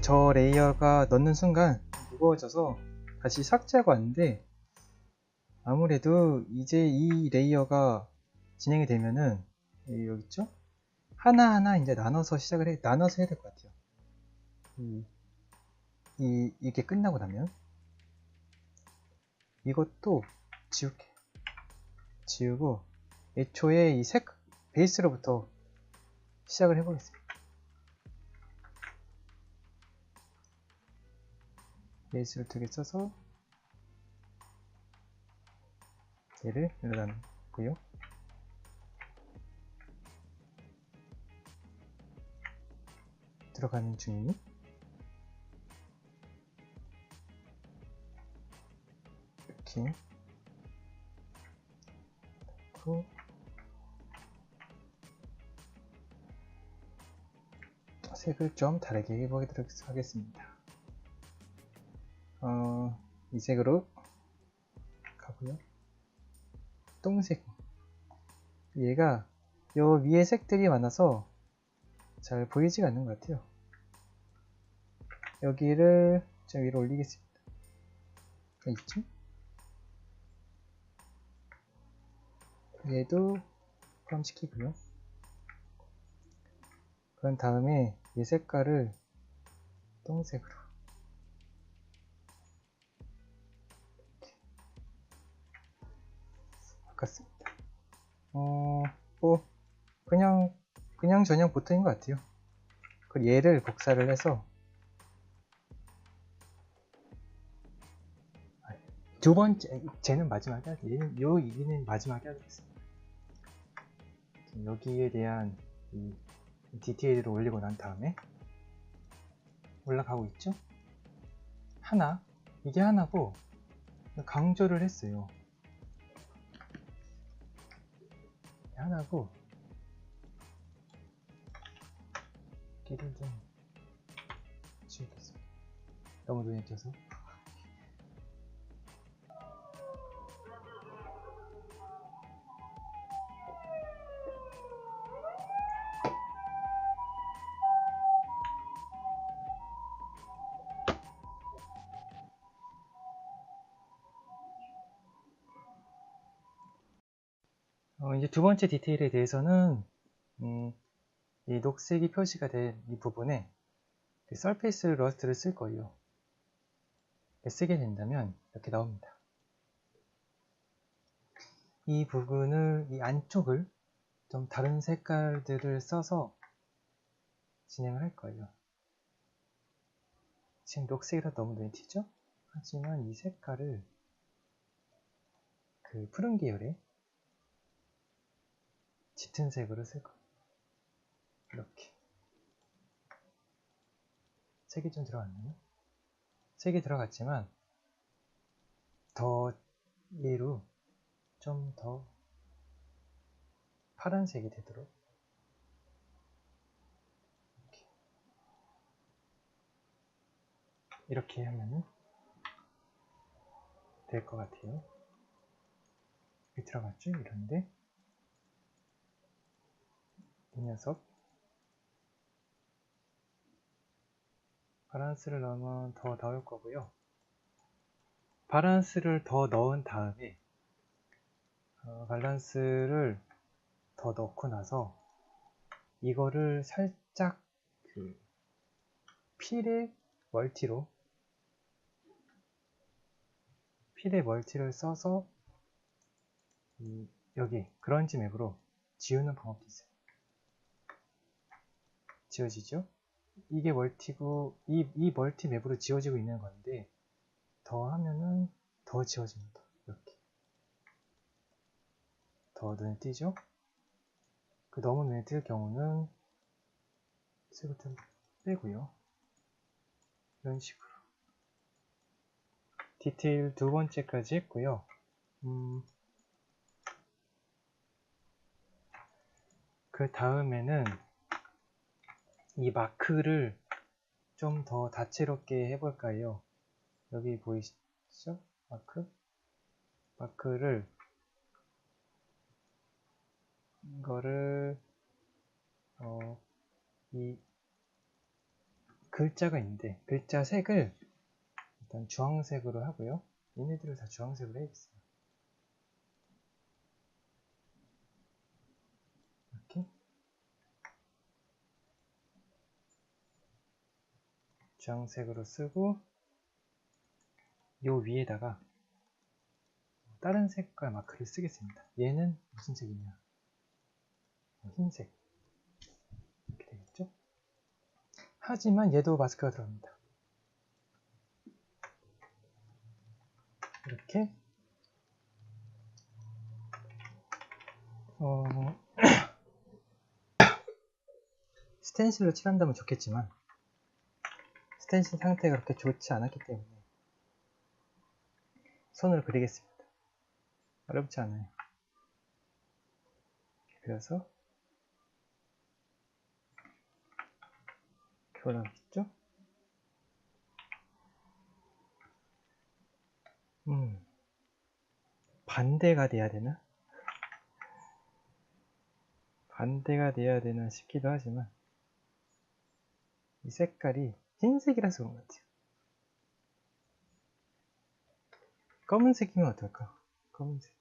저 레이어가 넣는 순간 무거워져서 다시 삭제하고 왔는데, 아무래도 이제 이 레이어가 진행이 되면은 여기 있죠? 하나하나 이제 나눠서 나눠서 해야 될 것 같아요. 이게 끝나고 나면 이것도 지우고 애초에 이 베이스로부터 시작을 해보겠습니다. 베이스를 2개 써서 얘를 여기다 놓고요. 들어가는 중이니 이렇게 넣고 색을 좀 다르게 해보도록 하겠습니다. 이 색으로 가고요. 똥색, 얘가 요 위에 색들이 많아서 잘 보이지가 않는 것 같아요. 여기를 좀 위로 올리겠습니다. 이쯤? 얘도 포함시키고요. 그런 다음에 이 색깔을 똥색으로 바꿨습니다. 그냥 저냥 보통인 것 같아요. 그리고 얘를 복사를 해서 두 번째, 쟤는 마지막에 하죠. 얘는 마지막에 하겠습니다. 여기에 대한 이 디테일을 올리고 난 다음에 올라가고 있죠? 이게 하나고 강조를 했어요. 하나고 길을 좀 지우겠습니다. 너무 눈에 띄어서. 이제 두 번째 디테일에 대해서는 이 녹색이 표시가 된 이 부분에 서페이스 러스트를 쓸 거예요. 쓰게 된다면 이렇게 나옵니다. 이 부분을, 이 안쪽을 좀 다른 색깔들을 써서 진행을 할 거예요. 지금 녹색이라 너무 눈에 튀죠? 하지만 이 색깔을 그 푸른 계열의 짙은 색으로 쓸 거예요. 이렇게. 색이 좀 들어갔나요? 색이 들어갔지만 더 얘로 좀 더 파란색이 되도록 이렇게 하면 될 것 같아요. 여기 들어갔죠? 이런데 이 녀석 바란스를 넣으면 더 나올 거고요. 바란스를 더 넣은 다음에 밸런스를 더 넣고 나서 이거를 살짝 그 필의 멀티를 써서 여기 그런지 맵으로 지우는 방법도 있어요. 지워지죠? 이게 멀티고 이 멀티 맵으로 지워지고 있는 건데 더 하면은 더 지워집니다. 이렇게 더 눈에 띄죠? 너무 눈에 띌 경우는 색을 좀 빼고요. 이런 식으로 디테일 두 번째까지 했고요. 그 다음에는 이 마크를 좀 더 다채롭게 해볼까요? 여기 보이시죠? 마크를 이거를 글자가 있는데 글자 색을 일단 주황색으로 하고요. 얘네들을 다 주황색으로 해야겠어요. 이렇게 주황색으로 쓰고 요 위에다가 다른 색깔 마크를 쓰겠습니다. 얘는 무슨 색이냐? 흰색. 이렇게 되겠죠? 하지만 얘도 마스크가 들어갑니다. 이렇게 스텐실로 칠한다면 좋겠지만 스텐실 상태가 그렇게 좋지 않았기 때문에 손으로 그리겠습니다. 어렵지 않아요. 그래서 이렇게 올라가겠죠? 반대가 돼야 되나? 반대가 돼야 되나 싶기도 하지만 이 색깔이 흰색이라서 그런 것 같아요. 검은색이면 어떨까? 검은색,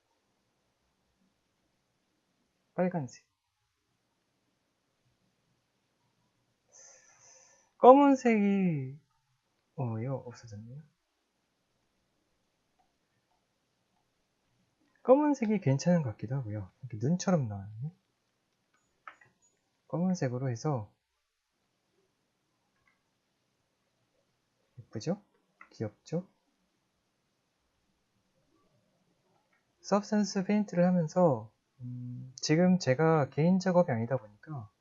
빨간색. 검은색이 이거 없어졌네요. 검은색이 괜찮은 것 같기도 하고요. 이렇게 눈처럼 나왔네. 검은색으로 해서 예쁘죠? 귀엽죠? 서브스턴스 페인트를 하면서 지금 제가 개인 작업이 아니다 보니까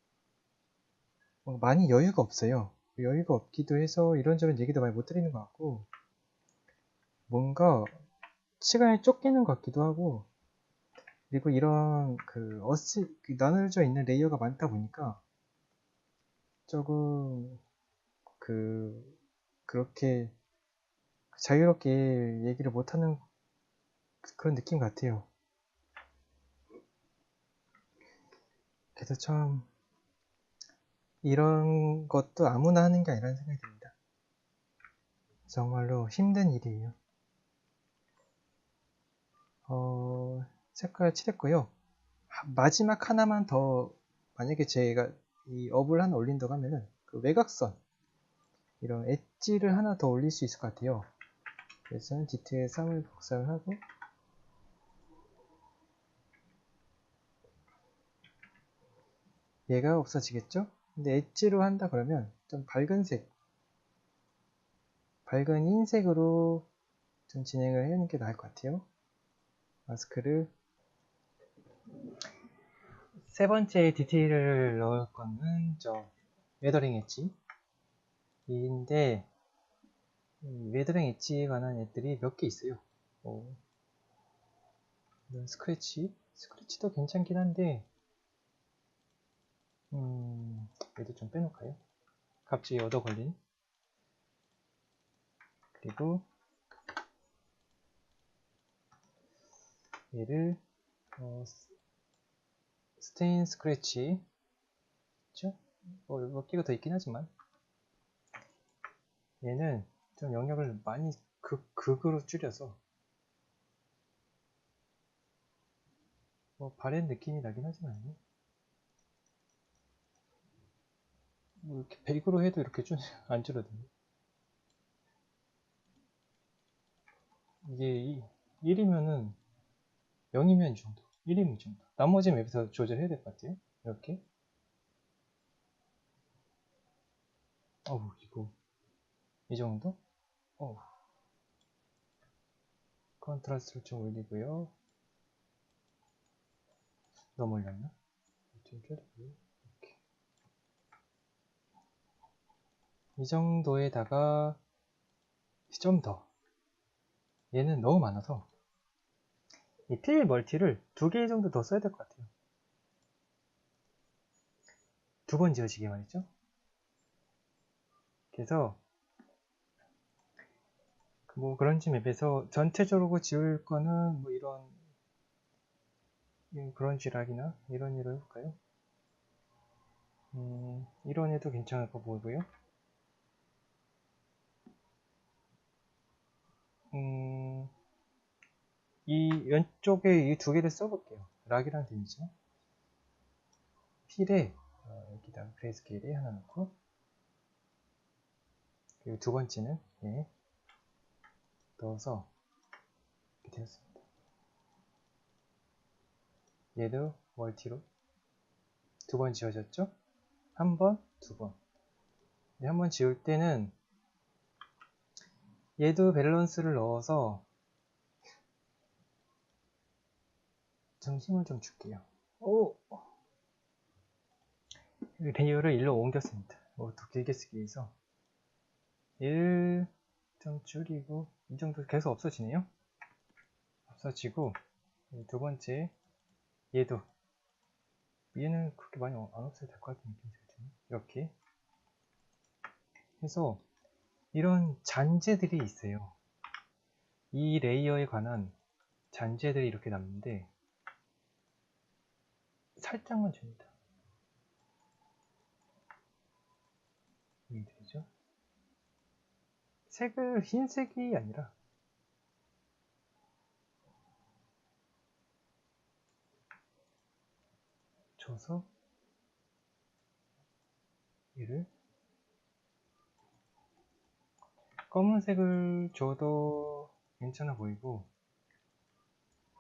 많이 여유가 없어요. 여유가 없기도 해서 이런저런 얘기도 많이 못 드리는 것 같고 뭔가 시간이 쫓기는 것 같기도 하고 그리고 이런 나눠져 있는 레이어가 많다 보니까 조금 그렇게 자유롭게 얘기를 못하는 그런 느낌 같아요. 그래서 참 이런 것도 아무나 하는 게 아니라는 생각이 듭니다. 정말로 힘든 일이에요. 색깔 칠했고요. 마지막 하나만 더 만약에 제가 이 업을 하나 올린다고 하면은 그 외곽선 이런 엣지를 하나 더 올릴 수 있을 것 같아요. 그래서 저는 디테일 3을 복사를 하고 얘가 없어지겠죠? 근데 엣지로 한다 그러면 좀 밝은 흰색으로 좀 진행을 해야 하는 게 나을 것 같아요. 마스크를 세 번째 디테일을 넣을 거는 웨더링 엣지인데 웨더링 엣지에 관한 애들이 몇 개 있어요. 이런 스크래치도 괜찮긴 한데 얘도 좀 빼놓을까요? 갑자기 얻어 걸린. 그리고 얘를 스테인 스크래치 그쵸? 몇 개가 더 있긴 하지만 얘는 좀 영역을 많이 극으로 줄여서 바랜 느낌이 나긴 하지만 이렇게 100으로 해도 이렇게 안 줄어드네. 이게 1이면은 0이면 이 정도, 1이면 이 정도. 나머지는 여기서 조절해야 될 것 같아요. 이렇게. 이거 이 정도? 컨트라스트를 좀 올리고요. 너무 올렸나? 좀 줄이고요. 이렇게. 이 정도에다가 좀 더. 얘는 너무 많아서 이 필 멀티를 2개 정도 더 써야 될 것 같아요. 2번 지어지게 말이죠. 그래서 그런지 맵에서 전체적으로 지을 거는 이런 그런지 락이나 이런 일을 해볼까요? 이런 애도 괜찮을 거 보이고요. 이 왼쪽에 이 두 개를 써볼게요. 락이랑 데미지. 필에 여기다가 그레이스케일에 하나 넣고, 그리고 두 번째는 예, 넣어서 이렇게 되었습니다. 얘도 멀티로 두 번 지워졌죠? 한 번, 두 번. 한 번 지울 때는 얘도 밸런스를 넣어서 좀 힘을 좀 줄게요. 오! 레이어를 1로 옮겼습니다. 더 길게 쓰기 위해서 1 좀 줄이고, 이 정도 계속 없어지네요. 없어지고, 두 번째 얘도, 얘는 그렇게 많이 안 없어도 될 것 같은 느낌이 들거든요. 이렇게 해서 이런 잔재들이 있어요. 이 레이어에 관한 잔재들이 이렇게 남는데 살짝만 줍니다. 보이죠? 색을 흰색이 아니라 줘서 얘를 검은색을 줘도 괜찮아 보이고,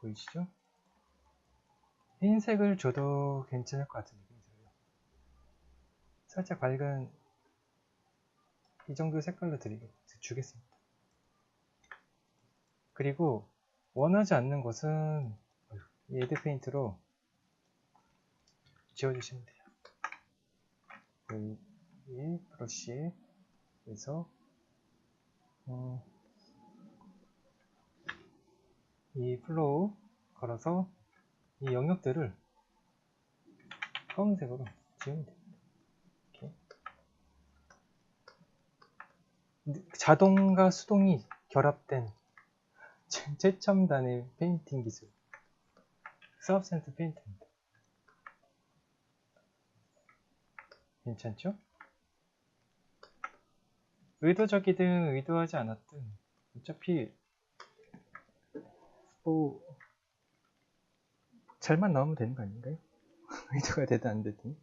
보이시죠? 흰색을 줘도 괜찮을 것 같은 느낌이 들어요. 살짝 밝은 이 정도 색깔로 주겠습니다. 그리고 원하지 않는 것은 레드 페인트로 지워주시면 돼요. 여기 브러쉬에 그래서 이 플로우 걸어서 이 영역들을 검은색으로 지우면 됩니다. 이렇게. 자동과 수동이 결합된 최첨단의 페인팅 기술, 서브센트 페인트입니다. 괜찮죠? 의도적이든 의도하지 않았든 어차피 뭐 잘만 나오면 되는 거 아닌가요? 의도가 되든 안 되든.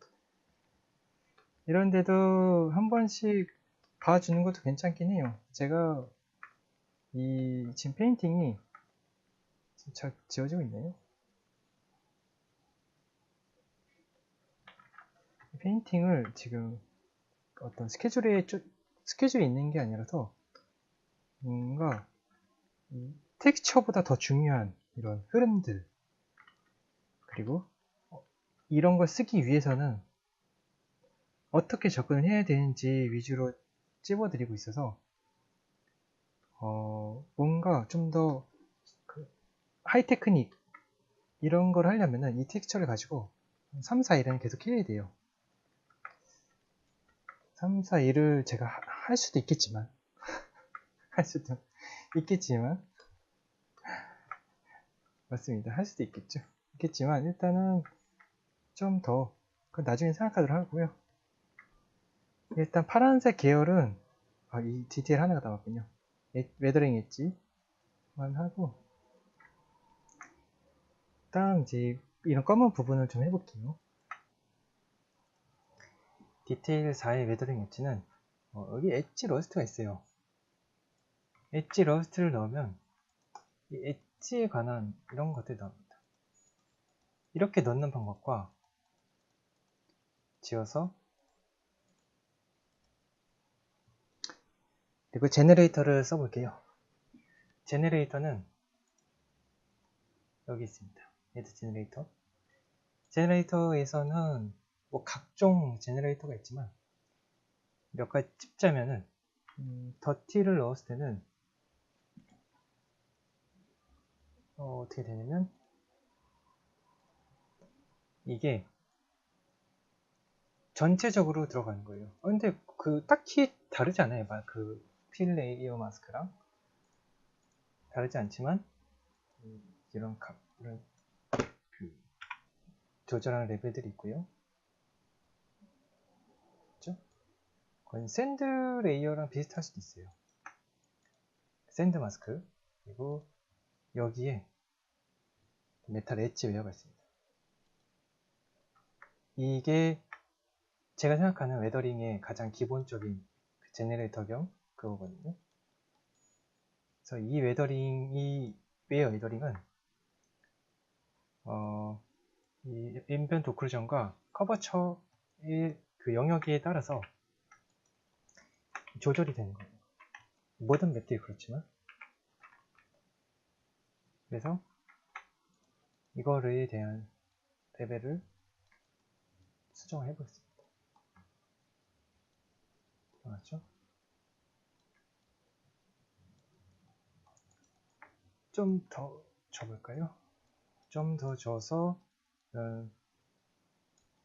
이런데도 한 번씩 봐주는 것도 괜찮긴 해요. 제가 지금 페인팅이 잘 지워지고 있나요? 페인팅을 지금 어떤 스케줄이 있는 게 아니라서 뭔가 텍스처보다 더 중요한 이런 흐름들, 그리고 이런 걸 쓰기 위해서는 어떻게 접근을 해야 되는지 위주로 찝어드리고 있어서 뭔가 좀 더 하이테크닉 이런 걸 하려면은 이 텍스처를 가지고 3, 4, 1은 계속 해야 돼요. 3, 4, 1을 제가 할 수도 있겠지만 맞습니다. 할 수도 있겠지만 일단은 좀 더 그건 나중에 생각하도록 하고요. 일단 파란색 계열은 이 디테일 하나가 남았군요. 웨더링 엣지만 하고, 다음 이제 이런 검은 부분을 좀 해볼게요. 디테일 4의 웨더링 엣지는 여기 엣지 러스트가 있어요. 엣지 러스트를 넣으면 이 엣지에 관한 이런 것들이 나옵니다. 이렇게 넣는 방법과 지어서, 그리고 제너레이터를 써볼게요. 제너레이터는 여기 있습니다. 헤드 제너레이터. 제너레이터에서는 뭐 각종 제너레이터가 있지만 몇 가지 찝자면은 더티를 넣었을 때는 어떻게 되냐면 이게 전체적으로 들어가는 거예요. 근데 딱히 다르지 않아요. 그 필 레이어 마스크랑 다르지 않지만 이런 조절하는 레벨들이 있고요. 그렇죠? 그건 샌드 레이어랑 비슷할 수도 있어요. 샌드 마스크. 그리고 여기에 메탈 엣지 웨어가 있습니다. 이게 제가 생각하는 웨더링의 가장 기본적인 제네레이터 겸 그거거든요. 그래서 이 웨어 웨더링은 이 앰비언트 오클루전과 커버처의 그 영역에 따라서 조절이 되는 거예요. 모든 맵들이 그렇지만. 그래서 이거에 대한 레벨을 수정을 해보겠습니다. 맞죠? 좀 더 줘볼까요? 좀 더 줘서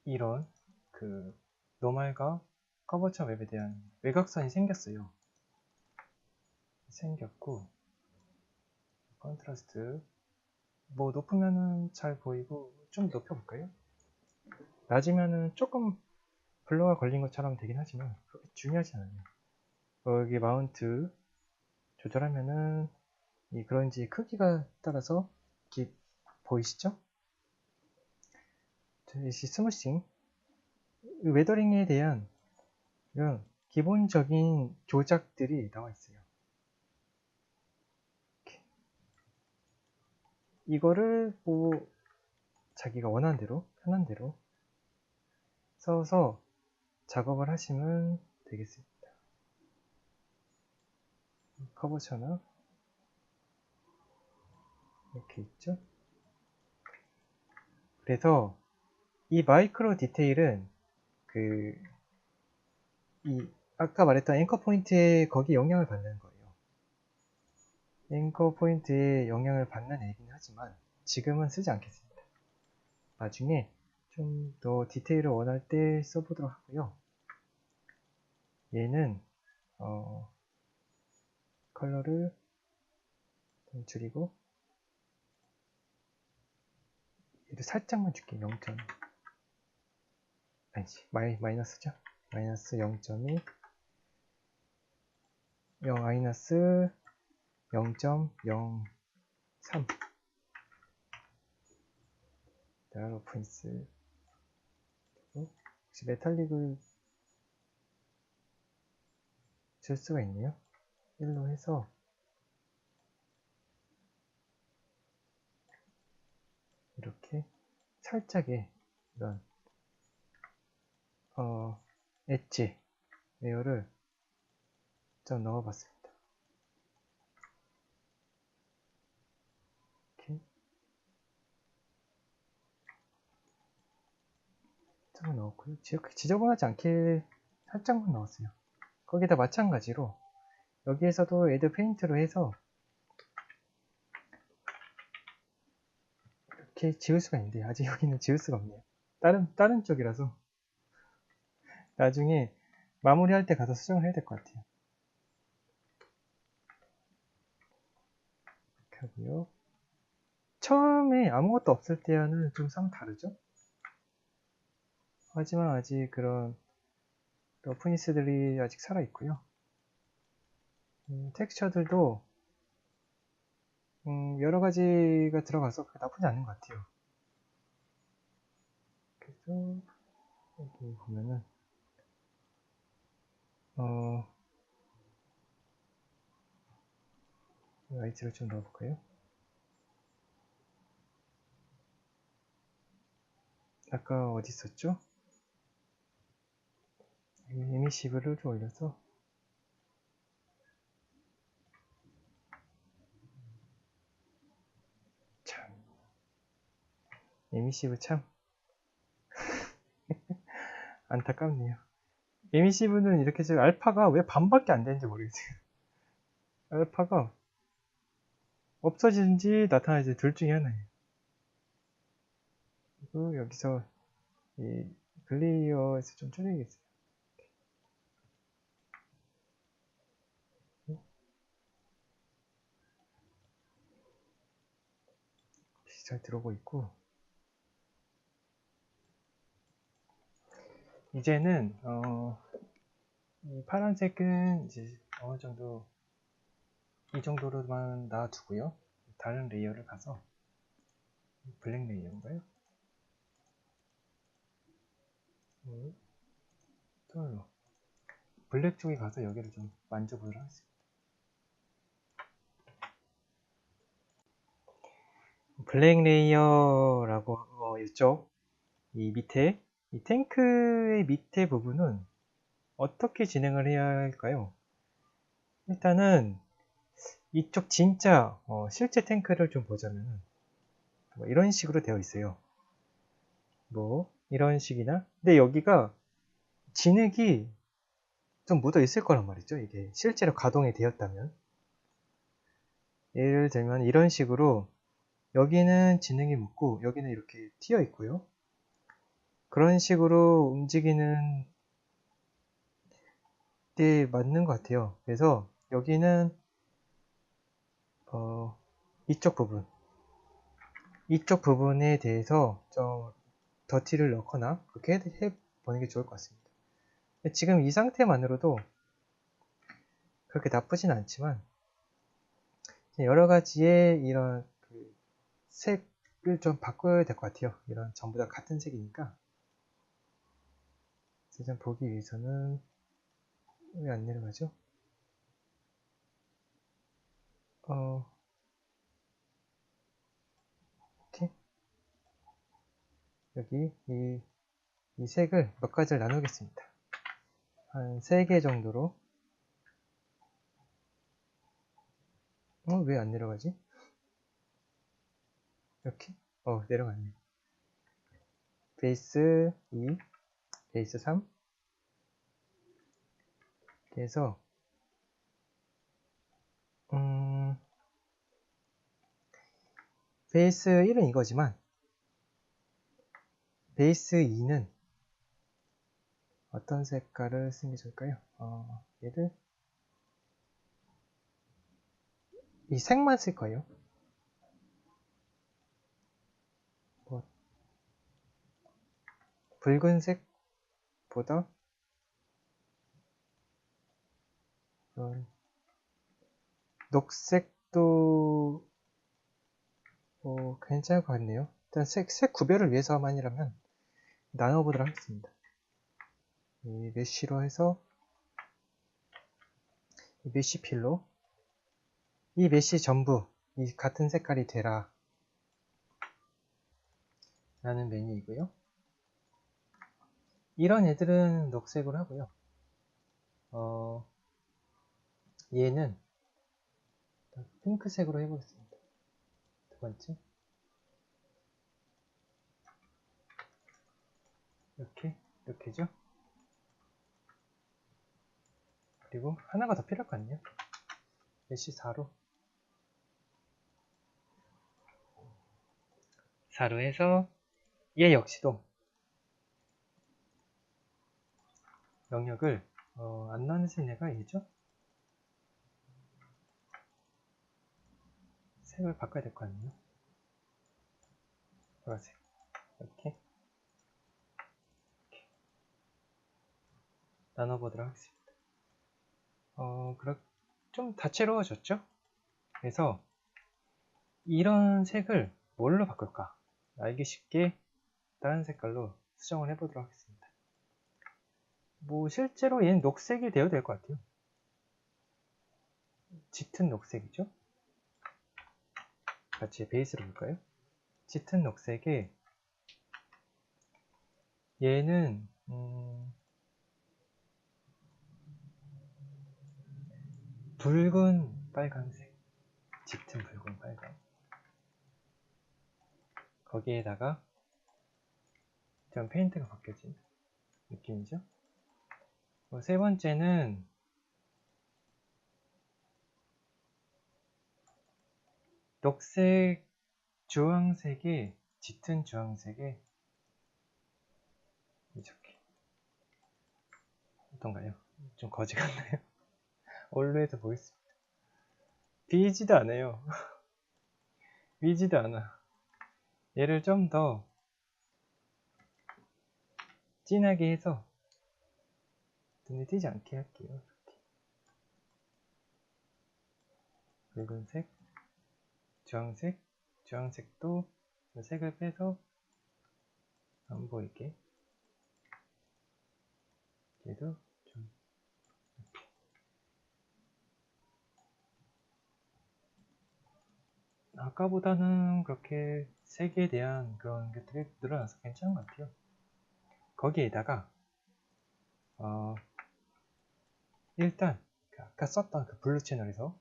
이런 그 노멀과 커버처 맵에 대한 외곽선이 생겼어요. 생겼고 컨트라스트 뭐 높으면은 잘 보이고 좀 높여볼까요? 낮으면은 조금 블러가 걸린 것처럼 되긴 하지만 그렇게 중요하지 않아요. 여기 마운트 조절하면은 이 그런지 크기가 따라서 이렇게 보이시죠? 이 스무싱 웨더링에 대한 이런 기본적인 조작들이 나와 있어요. 이렇게. 이거를 뭐 자기가 원하는 대로 편한 대로 써서 작업을 하시면 되겠습니다. 커버처나 이렇게 있죠. 그래서 이 마이크로 디테일은 이 아까 말했던 앵커 포인트에 거기 영향을 받는 거예요. 앵커 포인트에 영향을 받는 앱이긴 하지만 지금은 쓰지 않겠습니다. 나중에 좀 더 디테일을 원할 때 써보도록 하고요. 얘는 컬러를 좀 줄이고 얘도 살짝만 줄게. 0점 아니지 마이너스죠. 마이너스 0.2 0 마이너스 0.03 로프인스 혹시 메탈릭을 줄 수가 있네요. 1로 해서 이렇게 살짝의 이런 엣지 레이어를 좀 넣어봤습니다. 이렇게 살짝만 넣었고요. 지저분하지 않게 살짝만 넣었어요. 거기다 마찬가지로 여기에서도 애드 페인트로 해서 이렇게 지울 수가 있는데 아직 여기는 지울 수가 없네요. 다른 쪽이라서 나중에 마무리할 때 가서 수정을 해야 될 것 같아요. 이렇게 하고요. 처음에 아무것도 없을 때와는 좀 상 다르죠? 하지만 아직 그런 러프니스들이 아직 살아있고요. 텍스처들도 여러 가지가 들어가서 나쁘지 않은 것 같아요. 그래서 여기 보면은 라이트를 좀 넣어볼까요? 아까 어디 있었죠? 에미시브를 좀 올려서 참 에미시브 참 안타깝네요. 에미시브는 이렇게 지금 알파가 왜 반밖에 안 되는지 모르겠어요. 알파가 없어지는지 나타나지 둘 중에 하나예요. 그리고 여기서 이 글레이어에서 좀 줄여야겠어요. 잘 들어오고 있고 이제는 이 파란색은 이제 어느 정도 이 정도로만 놔두고요. 다른 레이어를 가서 블랙 레이어인가요? 블랙 쪽에 가서 여기를 좀 만져보도록 하겠습니다. 블랙 레이어라고 이쪽 이 밑에 이 탱크의 밑에 부분은 어떻게 진행을 해야 할까요? 일단은 이쪽 진짜 실제 탱크를 좀 보자면 뭐 이런 식으로 되어 있어요. 뭐 이런 식이나 근데 여기가 진흙이 좀 묻어 있을 거란 말이죠. 이게 실제로 가동이 되었다면 예를 들면 이런 식으로 여기는 진흙이 묻고 여기는 이렇게 튀어 있고요. 그런 식으로 움직이는 게 맞는 것 같아요. 그래서 여기는 이쪽 부분에 대해서 좀 더티를 넣거나 그렇게 해보는 게 좋을 것 같습니다. 지금 이 상태만으로도 그렇게 나쁘진 않지만 여러 가지의 이런 색을 좀 바꿔야 될 것 같아요. 이런 전부 다 같은 색이니까. 그래서 좀 보기 위해서는 왜 안 내려가죠? 이렇게 여기 이 색을 몇 가지를 나누겠습니다. 한 3개 정도로. 왜 안 내려가지? 이렇게? 내려갔네. 베이스 2, 베이스 3. 이렇게 해서, 베이스 1은 이거지만, 베이스 2는 어떤 색깔을 쓰는 게 좋을까요? 얘를, 이 색만 쓸 거예요. 붉은색보다 녹색도 괜찮을 것 같네요. 일단 색 구별을 위해서만이라면 나눠보도록 하겠습니다. 이 메쉬로 해서 이 메쉬 필로 이 메쉬 전부 이 같은 색깔이 되라 라는 메뉴이고요. 이런 애들은 녹색으로 하고요. 얘는 핑크색으로 해보겠습니다. 두 번째 이렇게죠. 그리고 하나가 더 필요할 것 같네요. 메쉬 4로 해서 얘 역시도 영역을 안 나눠진 애가 얘죠. 색을 바꿔야 될 것 같네요. 보라색 이렇게 나눠보도록 하겠습니다. 좀 다채로워졌죠? 그래서 이런 색을 뭘로 바꿀까? 알기 쉽게 다른 색깔로 수정을 해보도록 하겠습니다. 뭐 실제로 얘는 녹색이 되어도 될 것 같아요. 짙은 녹색이죠? 같이 베이스로 볼까요? 짙은 녹색에 얘는 붉은 빨간색, 짙은 붉은 빨간. 거기에다가 좀 페인트가 바뀌어진 느낌이죠. 세 번째는 녹색, 주황색에 짙은 주황색에 이렇게 어떤가요? 좀 거지 같나요? 얼로 해서 보겠습니다. 비지도 않아요. 비지도 않아. 얘를 좀 더 진하게 해서 눈에 띄지 않게 할게요. 이렇게. 붉은색, 주황색, 주황색도 색을 빼서 안 보이게 얘도 좀 이렇게. 아까보다는 그렇게 색에 대한 그런 것들이 늘어나서 괜찮은 것 같아요. 거기에다가 일단 아까 썼던 그 블루 채널에서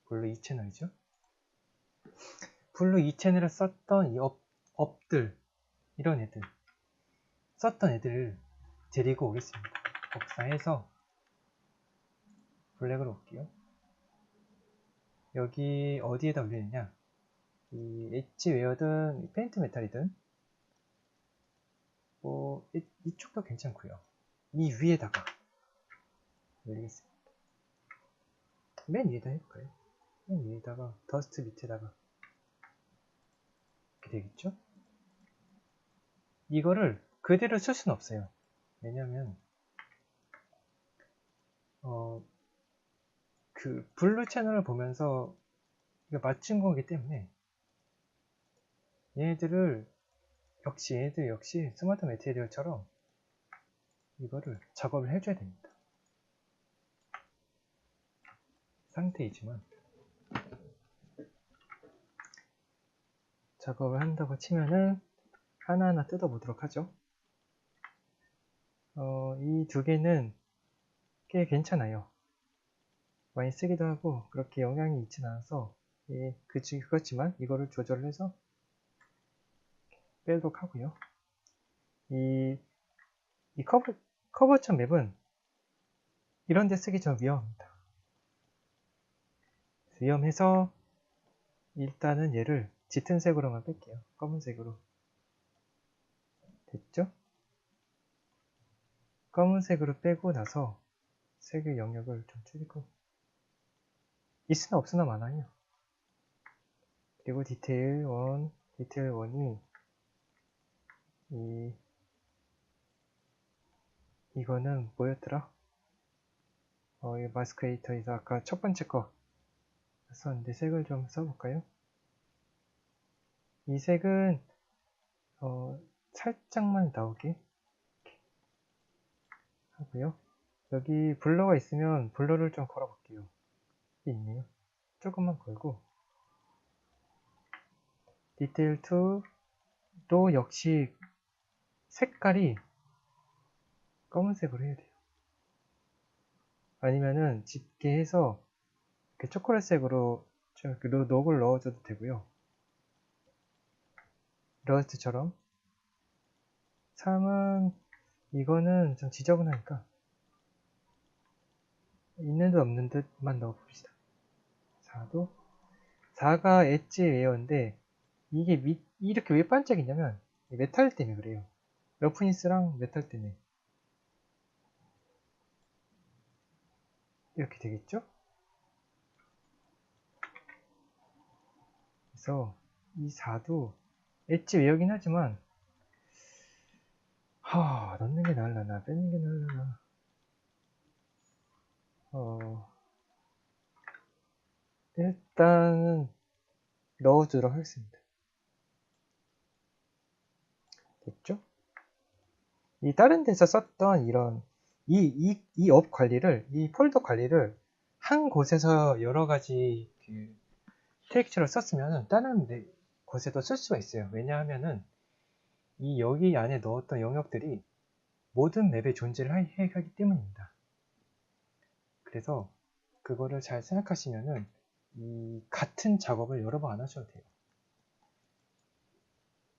블루 2채널이죠. 블루 2채널에 썼던 이 업들, 이런 애들 썼던 애들을 데리고 오겠습니다. 복사해서 블랙으로 올게요. 여기 어디에다 올리느냐, 이 엣지 웨어든 페인트 메탈이든 뭐 이쪽도 괜찮고요. 이 위에다가 올리겠습니다. 맨 위에다 해볼까요? 맨 위에다가 더스트 밑에다가 이렇게 되겠죠? 이거를 그대로 쓸 수는 없어요. 왜냐면 그 블루 채널을 보면서 이거 맞춘 거기 때문에 얘네들 역시 스마트 매티리얼처럼 이거를 작업을 해줘야 됩니다. 상태이지만 작업을 한다고 치면은 하나하나 뜯어보도록 하죠. 이 두 개는 꽤 괜찮아요. 많이 쓰기도 하고 그렇게 영향이 있진 않아서 그렇지만 이거를 조절을 해서 빼도록 하고요. 이 커버처 맵은 이런 데 쓰기 좀 위험합니다. 위험해서 일단은 얘를 짙은 색으로만 뺄게요. 검은색으로. 됐죠? 검은색으로 빼고 나서 색의 영역을 좀 줄이고, 있으나 없으나 많아요. 그리고 디테일 1이 이거는 뭐였더라? 이 마스크 에디터에서 아까 첫 번째 거 썼는데 색을 좀 써볼까요? 이 색은 살짝만 나오게 이렇게 하고요. 여기 블러가 있으면 블러를 좀 걸어볼게요. 여기 있네요. 조금만 걸고, 디테일 2도 역시 색깔이 검은색으로 해야 돼요. 아니면은 짙게 해서 이렇게 초콜릿색으로 좀 이렇게 녹을 넣어줘도 되고요. 러스트처럼. 3은 이거는 좀 지저분하니까 있는 듯 없는 듯만 넣어봅시다. 4가 엣지 웨어인데 이게 이렇게 왜 반짝이냐면 메탈 때문에 그래요. 러프니스랑 메탈 때문에 이렇게 되겠죠? 그래서 이 4도 엣지 웨어긴 하지만 넣는 게 나으려나 빼는 게 나으려나. 일단은 넣어주도록 하겠습니다. 됐죠? 이 다른 데서 썼던 이런 이 업 관리를, 이 폴더 관리를 한 곳에서 여러 가지 그 텍스처를 썼으면 다른 곳에도 쓸 수가 있어요. 왜냐하면은 여기 안에 넣었던 영역들이 모든 맵에 존재를 하기 때문입니다. 그래서 그거를 잘 생각하시면은 이 같은 작업을 여러 번 안 하셔도 돼요.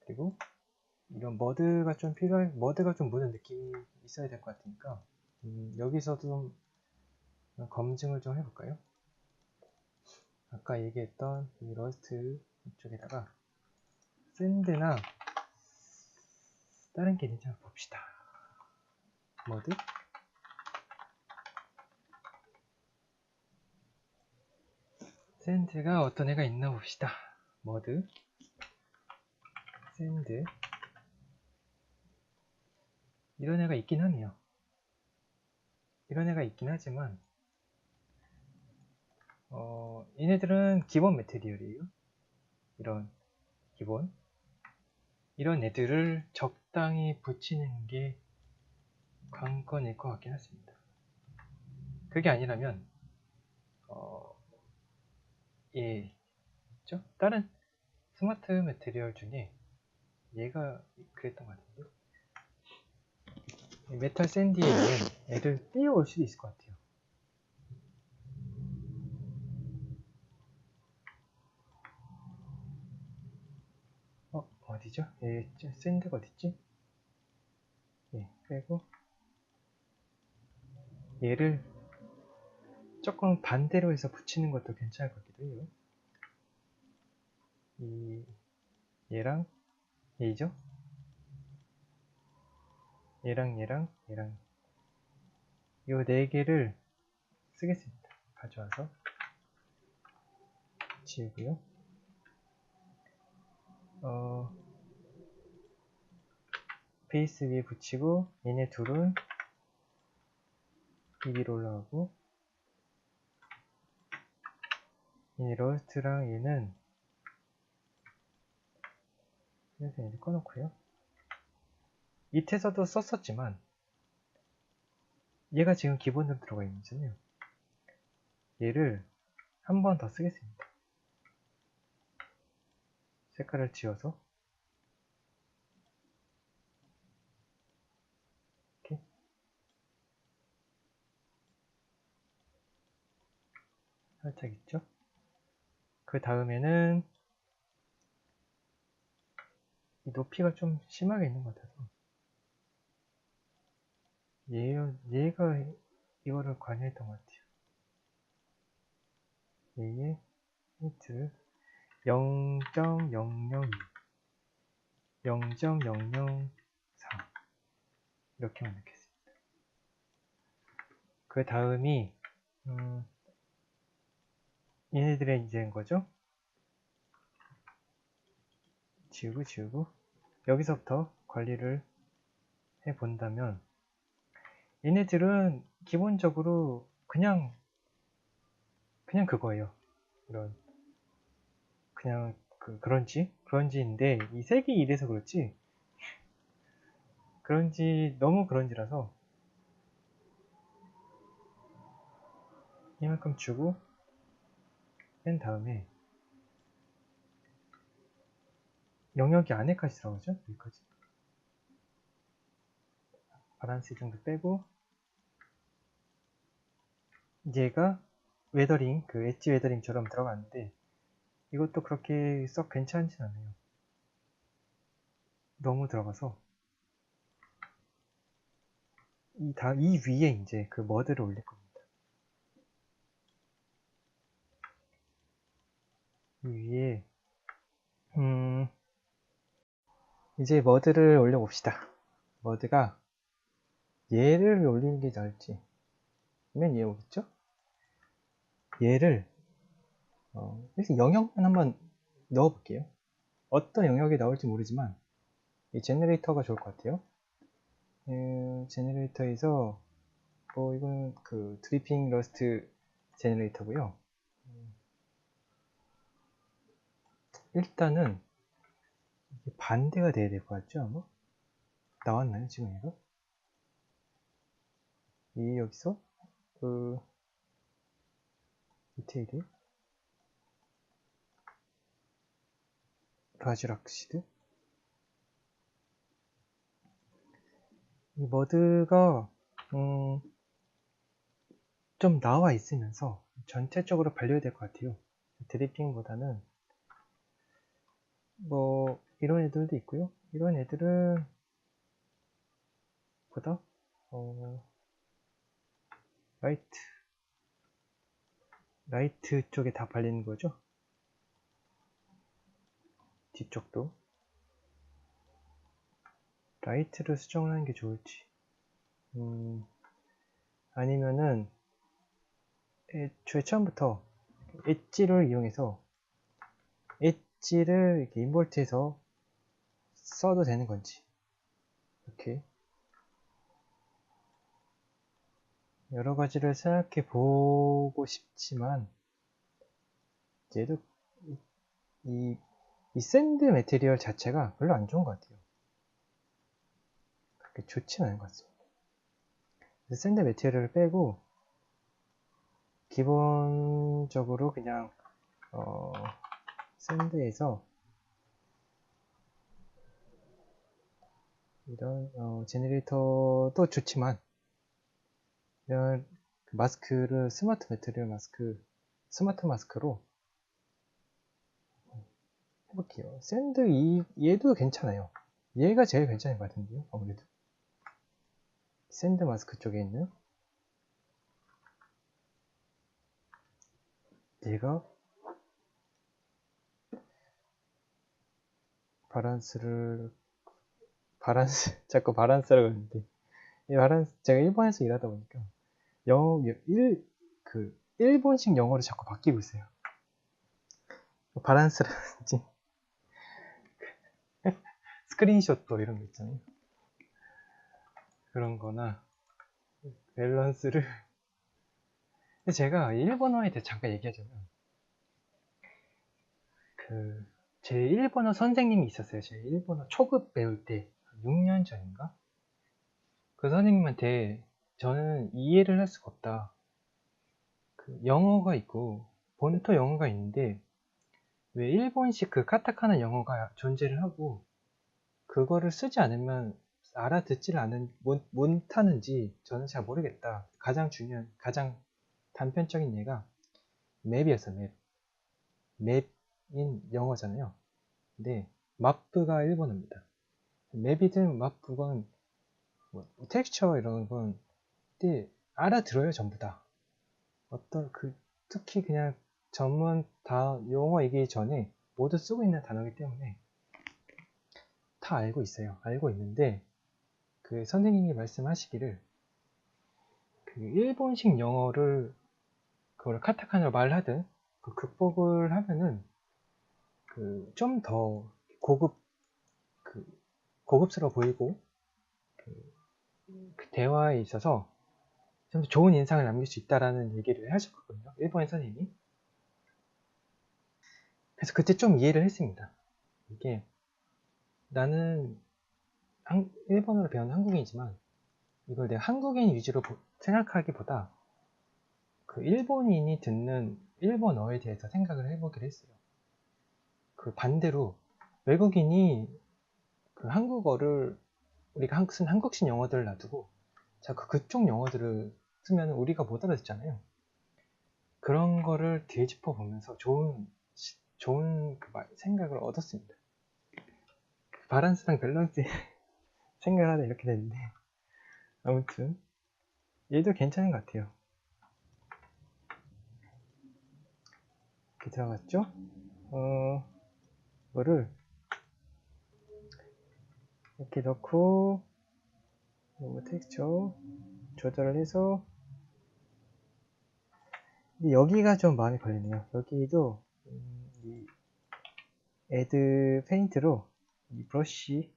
그리고 이런 머드가 좀 머드가 좀 묻은 느낌이 있어야 될 것 같으니까 여기서도 좀 검증을 좀 해볼까요? 아까 얘기했던 이 러스트 이쪽에다가 샌드나 다른 게 있는지 한번 봅시다. 머드, 샌드가 어떤 애가 있나 봅시다. 머드, 샌드, 이런 애가 있긴 하네요. 이런 애가 있긴 하지만 얘네들은 기본 매테리얼이에요. 이런 기본. 이런 애들을 적당히 붙이는 게 관건일 것 같긴 하습니다. 그게 아니라면, 예, 있죠? 다른 스마트 매테리얼 중에 얘가 그랬던 것 같은데. 메탈 샌디에는 애들 뛰어올 수도 있을 것 같아요. 어디죠? 얘 샌드가 어딨지? 예, 그리고 얘를 조금 반대로 해서 붙이는 것도 괜찮을 것 같기도 해요. 얘랑 얘죠? 얘랑 요 네 개를 쓰겠습니다. 가져와서 지우고요. 베이스 위에 붙이고 얘네 둘은 이 위로 올라가고 얘네 러스트랑 얘는 그래서 얘를 꺼놓고요. 밑에서도 썼었지만 얘가 지금 기본으로 들어가 있는 거잖아요. 얘를 한 번 더 쓰겠습니다. 색깔을 지워서 이렇게 살짝 있죠? 그 다음에는 이 높이가 좀 심하게 있는 것 같아서 얘가 이거를 관여했던 것 같아요. 얘의 힌트를 0.002, 0.003 이렇게만 넣겠습니다. 그 다음이 얘네들의 이제인 거죠. 지우고 여기서부터 관리를 해본다면 얘네들은 기본적으로 그냥 그거예요. 이런 그냥 그런지인데 이 색이 이래서 그렇지 너무 그런지라서 이만큼 주고 뺀 다음에 영역이 안에까지 들어가죠. 여기까지 바란스 정도 빼고 얘가 웨더링 엣지 웨더링처럼 들어가는데 이것도 그렇게 썩 괜찮진 않아요. 너무 들어가서 이 위에 이제 그 머드를 올릴 겁니다. 이 위에 이제 머드를 올려봅시다. 머드가 얘를 올리는 게 나을지 그러면 얘 오겠죠? 얘를 그래서 영역만 한번 넣어볼게요. 어떤 영역이 나올지 모르지만 이 제너레이터가 좋을 것 같아요. 제너레이터에서 이거는 그 드리핑 러스트 제너레이터고요. 일단은 반대가 돼야 될 것 같죠? 아마? 나왔나요 지금 이거? 여기서 그 디테일이 바즈락시드 이 머드가 좀 나와 있으면서 전체적으로 발려야 될 것 같아요. 드리핑보다는 이런 애들도 있고요. 이런 애들은 보다 라이트 쪽에 다 발리는 거죠. 뒤쪽도 라이트를 수정을 하는 게 좋을지 아니면은 애초에 처음부터 엣지를 이용해서 엣지를 이렇게 임볼트해서 써도 되는 건지 이렇게 여러 가지를 생각해 보고 싶지만 얘도 이 샌드 매테리얼 자체가 별로 안 좋은 것 같아요. 그렇게 좋지는 않은 것 같습니다. 그래서 샌드 매테리얼을 빼고 기본적으로 그냥 샌드에서 이런 제너레이터도 좋지만 이런 마스크를 스마트 매테리얼 마스크, 스마트 마스크로 해볼게요. 샌드 얘도 괜찮아요. 얘가 제일 괜찮은 것 같은데요. 아무래도 샌드 마스크 쪽에 있는 얘가 자꾸 바란스라고 하는데 이 바란스 제가 일본에서 일하다 보니까 일본식 영어로 자꾸 바뀌고 있어요. 바란스라든지 스크린샷도 이런 거 있잖아요. 그런 거나 밸런스를 제가 일본어에 대해 잠깐 얘기하자면 제 일본어 선생님이 있었어요. 제 일본어 초급 배울 때 6년 전인가? 그 선생님한테 저는 이해를 할 수가 없다. 영어가 있고 본토 영어가 있는데 왜 일본식 카타카나 영어가 존재를 하고 그거를 쓰지 않으면 알아듣지를 못하는지 저는 잘 모르겠다. 가장 단편적인 예가 맵이었어요. 맵인 영어잖아요. 근데 마프가 일본어입니다. 맵이든 마프건 텍스처 이런 건 알아들어요. 전부 다. 특히 그냥 용어 얘기 전에 모두 쓰고 있는 단어이기 때문에 다 알고 있어요. 알고 있는데 그 선생님이 말씀하시기를 일본식 영어를 그걸 카타카나로 말하든 극복을 하면은 좀 더 고급스러워 보이고 대화에 있어서 좀 더 좋은 인상을 남길 수 있다라는 얘기를 하셨거든요. 일본의 선생님이. 그래서 그때 좀 이해를 했습니다. 이게 나는 일본어를 배운 한국인이지만 이걸 내가 한국인 위주로 생각하기보다 일본인이 듣는 일본어에 대해서 생각을 해보기로 했어요. 반대로 외국인이 한국어를 우리가 쓴 한국식 영어들을 놔두고 자꾸 그쪽 영어들을 쓰면 우리가 못 알아듣잖아요. 그런 거를 되짚어 보면서 좋은 생각을 얻었습니다. 바란스랑 밸런스 생각을 하다 이렇게 됐는데 아무튼 얘도 괜찮은 것 같아요. 이렇게 들어갔죠? 이거를 이렇게 넣고 텍스처 조절을 해서 여기가 좀 마음에 걸리네요. 여기도 이 애드 페인트로 이 브러쉬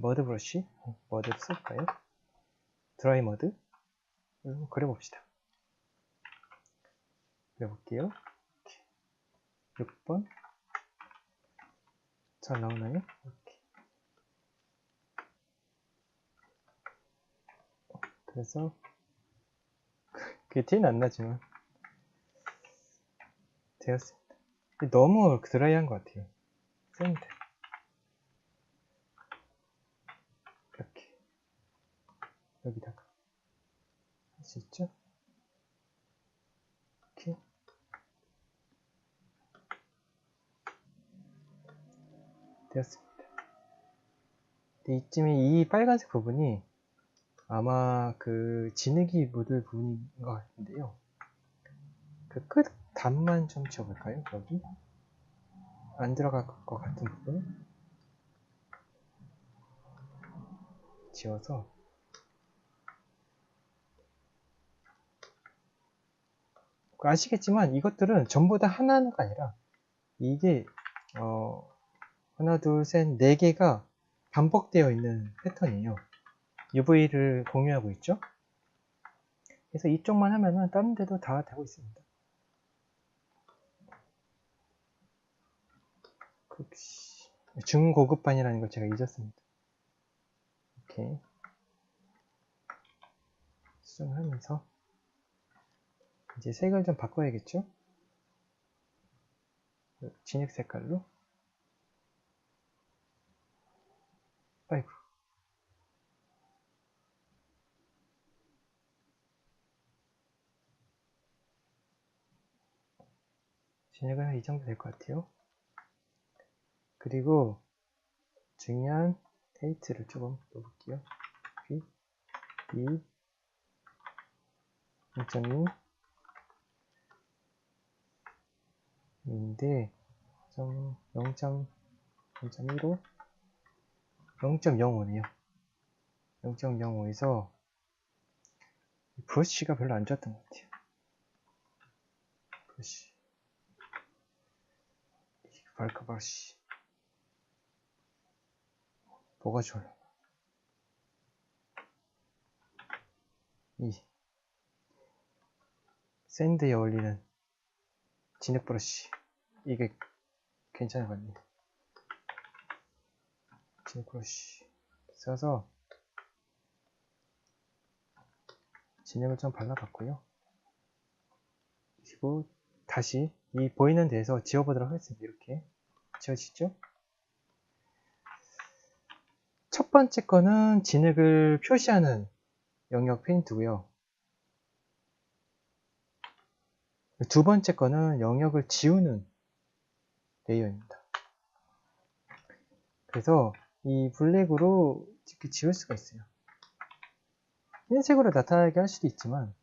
머드 브러쉬 머드를 쓸까요? 드라이 머드 그려봅시다. 그려볼게요. 6번 잘 나오나요? 이렇게. 그래서 그게 티는 안 나지만 되었습니다. 너무 드라이한 것 같아요. 샌드 이렇게 여기다가 할 수 있죠? 이렇게 되었습니다. 이쯤에 이 빨간색 부분이 아마 진흙이 묻을 부분인 것 같은데요. 끝 단만 좀 지워볼까요? 여기 안 들어갈 것 같은 부분 지워서 아시겠지만 이것들은 전부 다 하나가 아니라 이게 하나 둘 셋 네 개가 반복되어 있는 패턴이에요. UV를 공유하고 있죠. 그래서 이쪽만 하면은 다른 데도 다 되고 있습니다. 중고급반이라는 걸 제가 잊었습니다. 이렇게 수정을 하면서 이제 색을 좀 바꿔야겠죠? 진액 색깔로. 아이고. 진액은 한 이 정도 될 것 같아요. 그리고 중요한 테이트를 조금 넣어볼게요. 2, 0.2 인데 0.15 0.05네요. 0.05에서 브러쉬가 별로 안 좋았던 것 같아요. 브러쉬 발카 브러쉬 뭐가 좋아요? 이 샌드에 어울리는 진액 브러쉬 이게 괜찮은 것 같네요. 진액 브러쉬 써서 진액을 좀 발라봤고요. 그리고 다시 이 보이는 데에서 지워보도록 하겠습니다. 이렇게 지워지죠? 첫 번째 거는 진액을 표시하는 영역 페인트고요. 두 번째 거는 영역을 지우는 레이어입니다. 그래서 이 블랙으로 이렇게 지울 수가 있어요. 흰색으로 나타나게 할 수도 있지만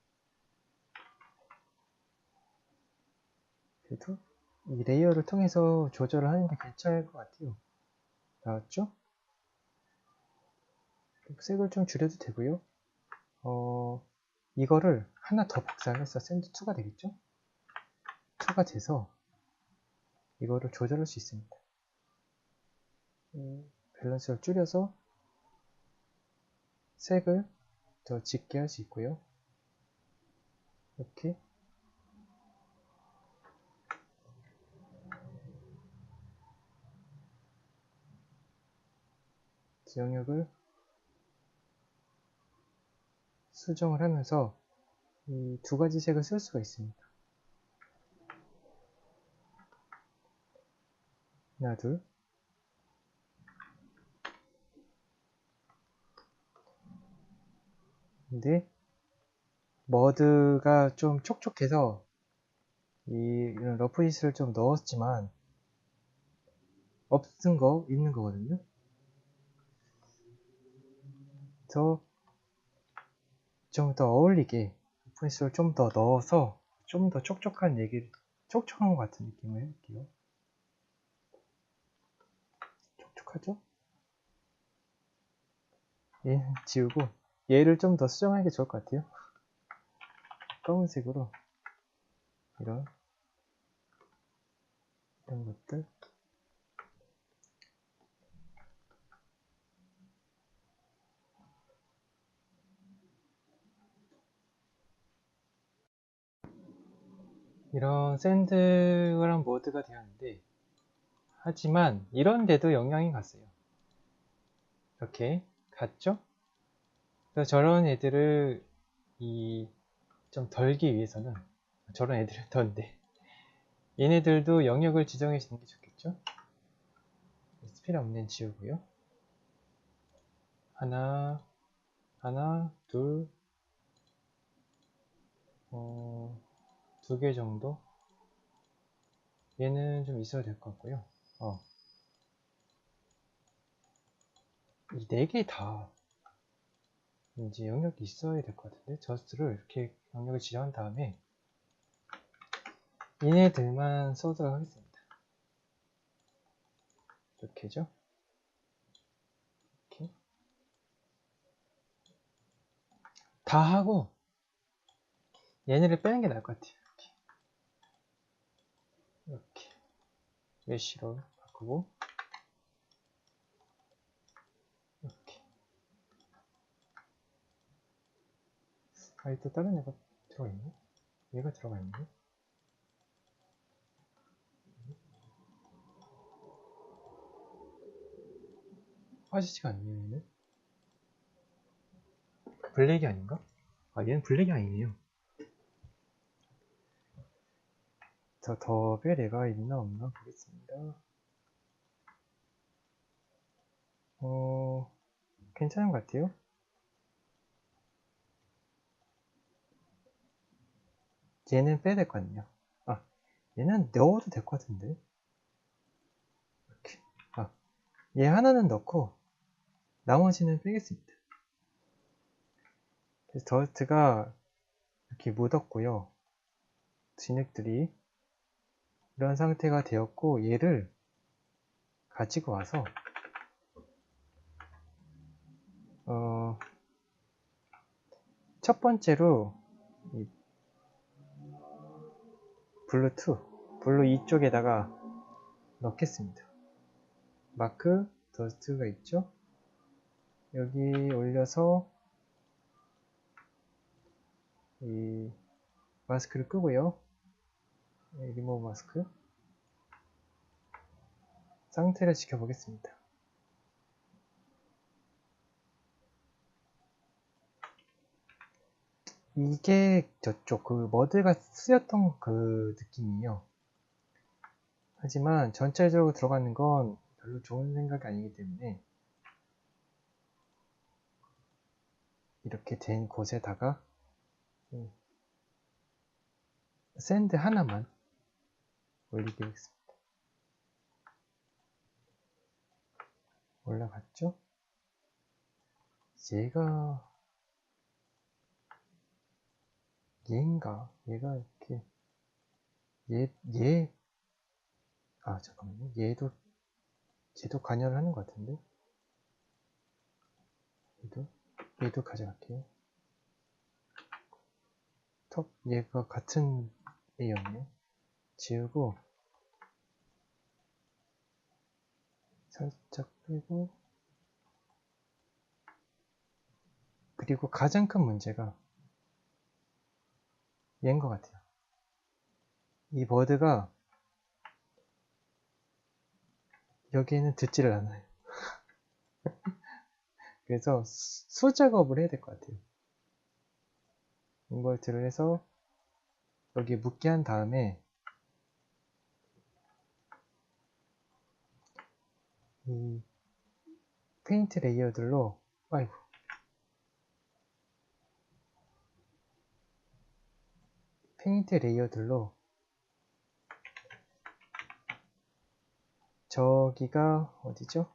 그래도 이 레이어를 통해서 조절을 하는 게 괜찮을 것 같아요. 나왔죠? 색을 좀 줄여도 되고요. 이거를 하나 더 복사를 해서 샌드 2가 되겠죠? 2가 돼서 이거를 조절할 수 있습니다. 밸런스를 줄여서 색을 더 짙게 할 수 있고요. 이렇게 영역을 수정을 하면서 이 두 가지 색을 쓸 수가 있습니다. 하나, 둘. 근데 머드가 좀 촉촉해서 이런 러프니스를 좀 넣었지만 없은 거 있는 거거든요. 그래서 좀 더 어울리게 러프니스를 좀 더 넣어서 좀 더 촉촉한 촉촉한 것 같은 느낌을 해볼게요. 촉촉하죠? 얘는 지우고 얘를 좀 더 수정하는 게 좋을 것 같아요. 검은색으로 이런 것들 이런 샌드랑 모드가 되었는데 하지만 이런데도 영향이 갔어요. 이렇게 갔죠? 그래서 저런 애들을 좀 덜기 위해서는 저런 애들을 덜는데 얘네들도 영역을 지정해 주는 게 좋겠죠? 필요 없는 지우고요. 하나, 둘, 두 개 정도. 얘는 좀 있어야 될 것 같고요. 이 네 개 다 이제 영역이 있어야 될 것 같은데 저스트를 이렇게 영역을 지정한 다음에 얘네들만 써도록 하겠습니다. 이렇게죠? 이렇게 다 하고 얘네를 빼는 게 나을 것 같아요. 이렇게 메쉬로 바꾸고 이렇게. 또 다른 애가 들어가 있네. 얘가 들어가 있네. 빠지지가 않네요. 얘는 블랙이 아닌가? 아, 얘는 블랙이 아니네요. 더 뺄 애가 있나 없나 보겠습니다. 괜찮은 것 같아요. 얘는 빼야 될 것 같네요. 아, 얘는 넣어도 될 것 같은데. 이렇게. 아, 얘 하나는 넣고 나머지는 빼겠습니다. 그래서 더스트가 이렇게 묻었고요. 진흙들이 이런 상태가 되었고, 얘를 가지고 와서 첫 번째로 이 블루 이쪽에다가 넣겠습니다. 마크 더스트가 있죠. 여기 올려서 이 마스크를 끄고요. 리모브 마스크 상태를 지켜보겠습니다. 이게 저쪽 그 머드가 쓰였던 그 느낌이에요. 하지만 전체적으로 들어가는 건 별로 좋은 생각이 아니기 때문에 이렇게 된 곳에다가 샌드 하나만 올리겠습니다. 올라갔죠? 얘인가? 얘가 이렇게 잠깐만요. 얘도 관여를 하는 것 같은데? 얘도 가져갈게요. 얘가 같은 A였네. 지우고 살짝 빼고, 그리고 가장 큰 문제가 얘인 것 같아요. 이 버드가 여기에는 듣지를 않아요. 그래서 수작업을 해야 될 것 같아요. 인버트를 해서 여기 묶게 한 다음에 이 페인트 레이어들로 저기가 어디죠?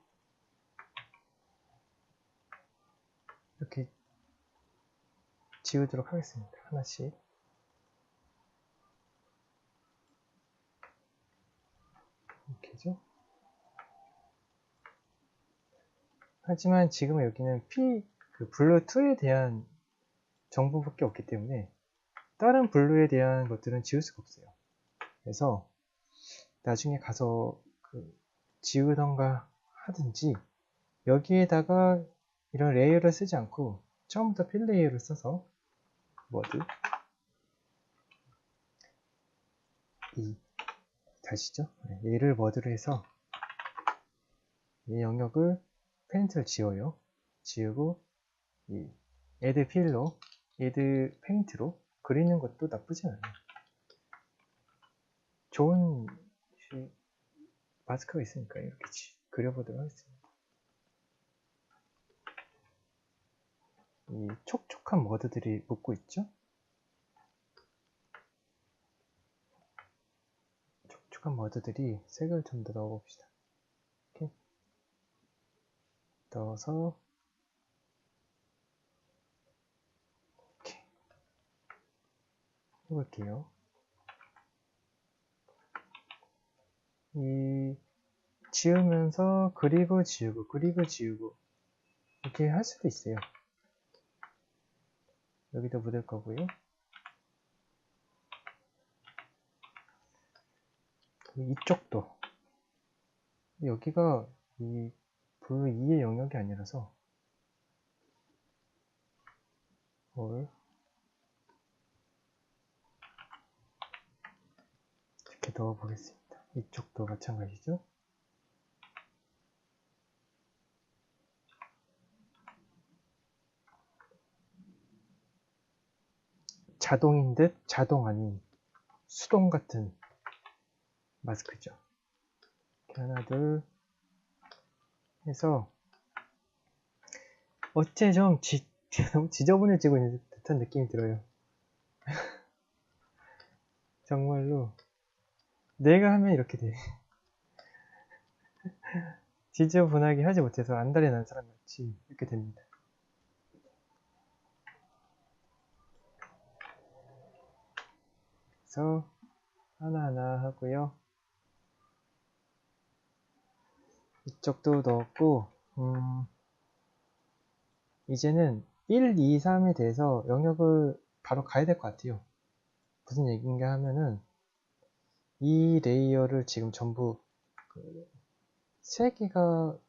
이렇게 지우도록 하겠습니다. 하나씩. 이렇게죠. 하지만 지금 여기는 그 블루2에 대한 정보밖에 없기 때문에 다른 블루에 대한 것들은 지울 수가 없어요. 그래서 나중에 가서 지우던가 하든지 여기에다가 이런 레이어를 쓰지 않고 처음부터 필 레이어를 써서 머드 다시죠? 얘를 머드로 해서 이 영역을 페인트를 지워요. 지우고 이 애드 필로, 애드 페인트로 그리는 것도 나쁘지 않아요. 좋은 마스크가 있으니까 이렇게 그려보도록 하겠습니다. 이 촉촉한 머드들이 묻고 있죠? 촉촉한 머드들이 색을 좀 더 넣어봅시다. 이렇게 넣어서 이렇게 해볼게요. 지우면서 그리고 지우고 이렇게 할 수도 있어요. 여기도 묻을 거고요. 이쪽도 여기가 이 블루 2의 영역이 아니라서 이렇게 넣어 보겠습니다. 이쪽도 마찬가지죠. 자동인 듯 자동 아닌 수동 같은 마스크죠. 이렇게 하나 둘 해서 어째 좀 너무 지저분해지고 있는 듯한 느낌이 들어요. 정말로 내가 하면 이렇게 돼. 지저분하게 하지 못해서 안달이 난 사람 같이 이렇게 됩니다. 그래서 하나하나 하고요. 이쪽도 넣었고 이제는 1, 2, 3에 대해서 영역을 바로 가야 될 것 같아요. 무슨 얘기인가 하면은 이 레이어를 지금 전부 3개가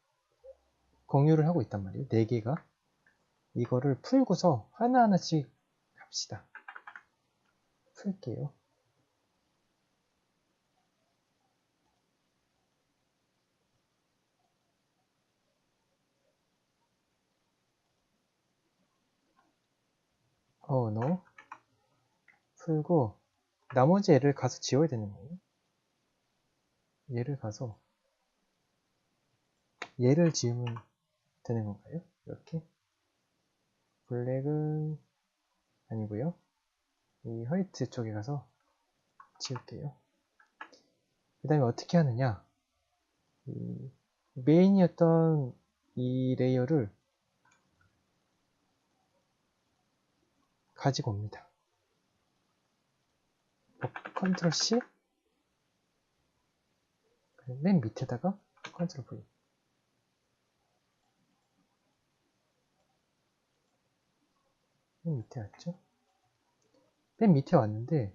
공유를 하고 있단 말이에요. 4개가. 이거를 풀고서 하나하나씩 합시다. 풀게요. 언어 풀고 나머지 얘를 가서 지워야 되는 거예요. 얘를 가서 얘를 지우면 되는 건가요? 이렇게 블랙은 아니고요. 이 화이트 쪽에 가서 지울게요. 그 다음에 어떻게 하느냐, 이 메인이었던 이 레이어를 가지고 옵니다. 컨트롤 C, 맨 밑에다가 컨트롤 V. 맨 밑에 왔죠? 맨 밑에 왔는데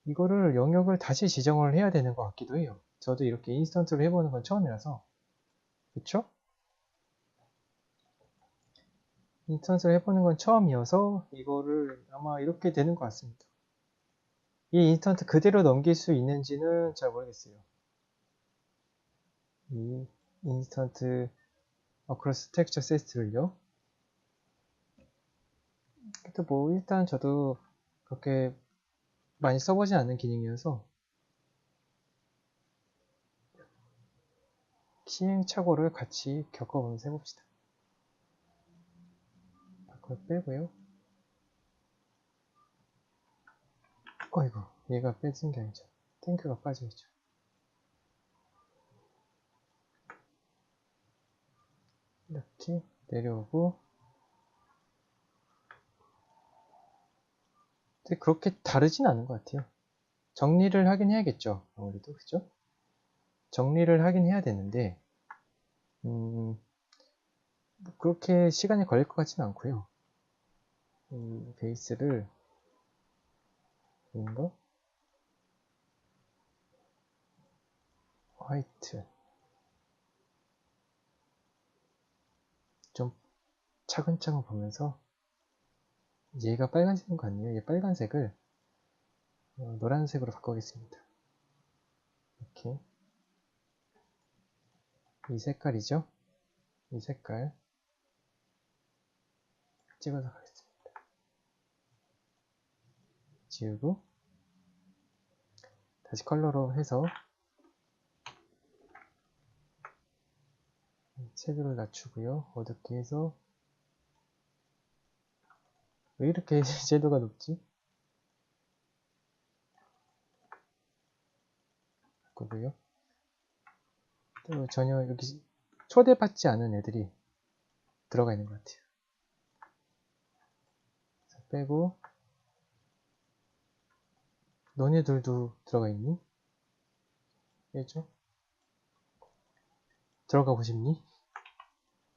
이거를 영역을 다시 지정을 해야 되는 것 같기도 해요. 저도 이렇게 인스턴트로 해보는 건 처음이라서. 그쵸? 인스턴트로 해보는 건 처음이어서 이거를 아마 이렇게 되는 것 같습니다. 이 인스턴트 그대로 넘길 수 있는지는 잘 모르겠어요. 이 인스턴트 어크로스 텍스처 세트를요. 그래도 뭐 일단 저도 그렇게 많이 써보지 않는 기능이어서 시행착오를 같이 겪어보면서 해봅시다. 그걸 빼고요. 어이구, 얘가 빼진 게 아니죠. 탱크가 빠져있죠. 이렇게 내려오고, 근데 그렇게 다르진 않은 것 같아요. 정리를 하긴 해야겠죠. 아무래도, 그죠? 정리를 하긴 해야 되는데, 그렇게 시간이 걸릴 것 같지는 않고요. 이 베이스를, 이거, 화이트, 좀 차근차근 보면서, 얘가 빨간색인 거 아니에요? 얘 빨간색을 노란색으로 바꾸겠습니다. 이렇게. 이 색깔이죠? 이 색깔 찍어서 가겠습니다. 지우고 다시 컬러로 해서 채도를 낮추고요. 어둡게 해서 왜 이렇게 채도가 높지? 바꾸고요. 또 전혀 여기 초대받지 않은 애들이 들어가 있는 것 같아요. 빼고 너네들도 들어가 있니? 빼죠. 들어가고 싶니?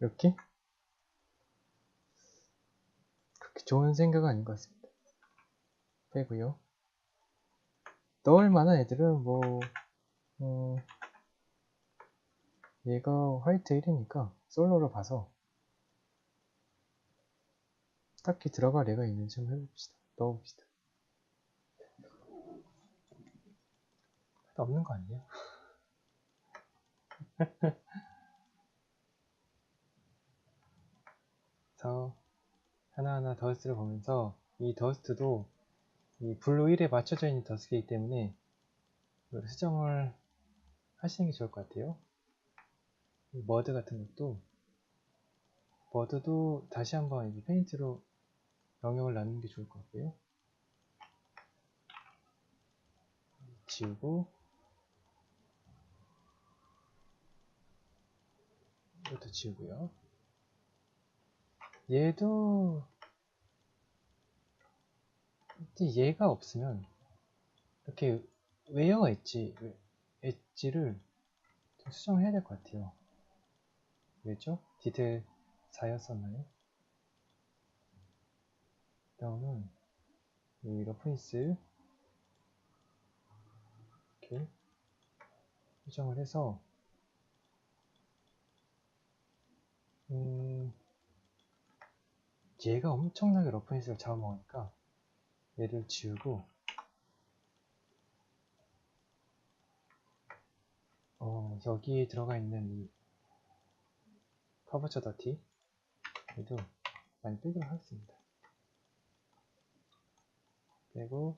이렇게? 그렇게 좋은 생각은 아닌 것 같습니다. 빼고요. 넣을 만한 애들은 뭐 얘가 화이트 1이니까 솔로로 봐서 딱히 들어갈 애가 있는지 한번 해봅시다. 넣어봅시다. 없는 거 아니에요? 그래서 하나하나 더스를 보면서 이 더스트도 이 블루 1에 맞춰져 있는 더스트이기 때문에 수정을 하시는 게 좋을 것 같아요. 이 머드 같은 것도, 머드도 다시 한번 이 페인트로 영역을 나누는 게 좋을 것 같고요. 지우고, 이것도 지우고요. 얘도 얘가 없으면 이렇게 웨어가 엣지를 좀 수정을 해야 될 것 같아요. 왜죠? 디테일 4였었나요? 다음은 이 러프니스 이렇게 수정을 해서 얘가 엄청나게 러프니스를 잡아먹으니까 얘를 지우고 여기에 들어가 있는 이 커버처 더티 얘도 많이 빼도록 하겠습니다. 빼고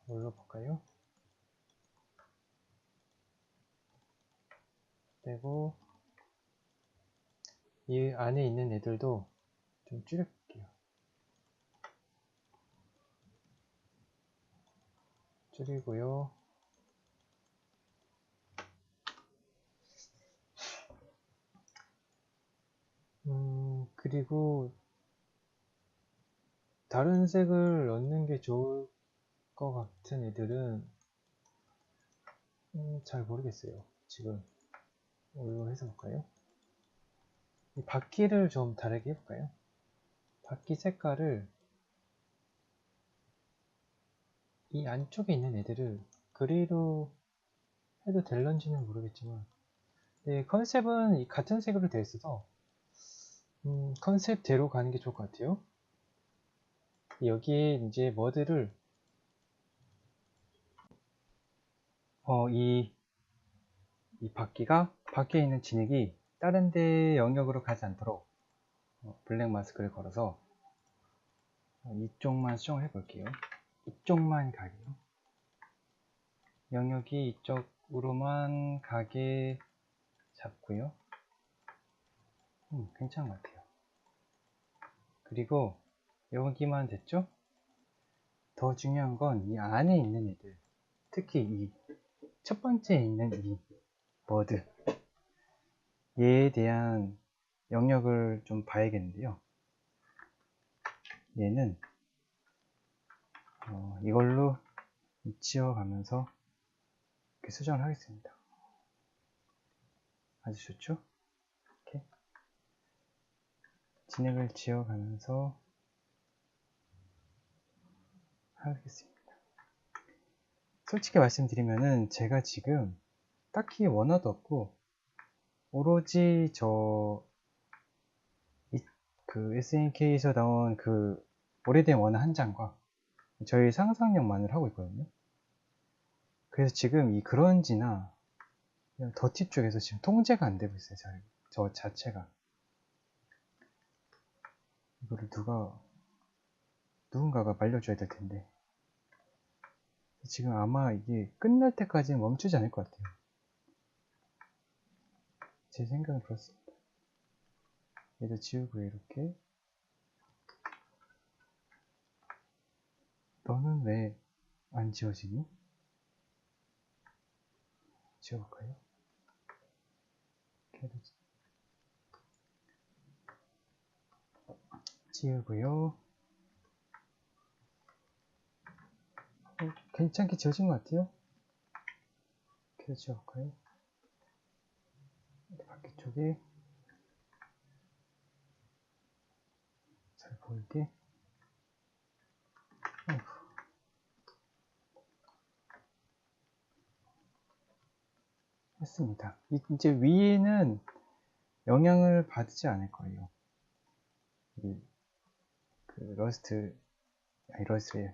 올려볼까요? 빼고 이 안에 있는 애들도 좀 줄여볼게요. 줄이고요. 그리고 다른 색을 넣는 게 좋을 것 같은 애들은 잘 모르겠어요. 지금 이거 해서 볼까요? 이 바퀴를 좀 다르게 해볼까요? 바퀴 색깔을 이 안쪽에 있는 애들을 그레이로 해도 될런지는 모르겠지만 네, 컨셉은 같은 색으로 되어 있어서 컨셉대로 가는 게 좋을 것 같아요. 여기에 이제 머드를 이 바퀴가 바퀴에 있는 진흙이 다른 데 영역으로 가지 않도록 블랙 마스크를 걸어서 이쪽만 수정을 해 볼게요. 이쪽만 가게요. 영역이 이쪽으로만 가게 잡고요. 괜찮은 것 같아요. 그리고 여기만 됐죠? 더 중요한 건 이 안에 있는 애들, 특히 이 첫 번째에 있는 이 머드, 얘에 대한 영역을 좀 봐야겠는데요. 얘는 이걸로 지워가면서 이렇게 수정을 하겠습니다. 아주 좋죠? 이렇게 진흙을 지워가면서 하겠습니다. 솔직히 말씀드리면은 제가 지금 딱히 원화도 없고 오로지 그 SNK에서 나온 그 오래된 원화 한 장과 저희 상상력만을 하고 있거든요. 그래서 지금 이 그런지나 더티 쪽에서 지금 통제가 안 되고 있어요. 저 자체가. 이거를 누군가가 말려줘야 될 텐데. 지금 아마 이게 끝날 때까지는 멈추지 않을 것 같아요. 제 생각은 그렇습니다. 얘도 지우고 이렇게. 너는 왜 안 지워지니? 지워볼까요? 지우고요. 괜찮게 지워진 것 같아요. 이렇게 지워볼까요? 바퀴 쪽에 잘 보이게. 했습니다. 이제 위에는 영향을 받지 않을 거예요. 이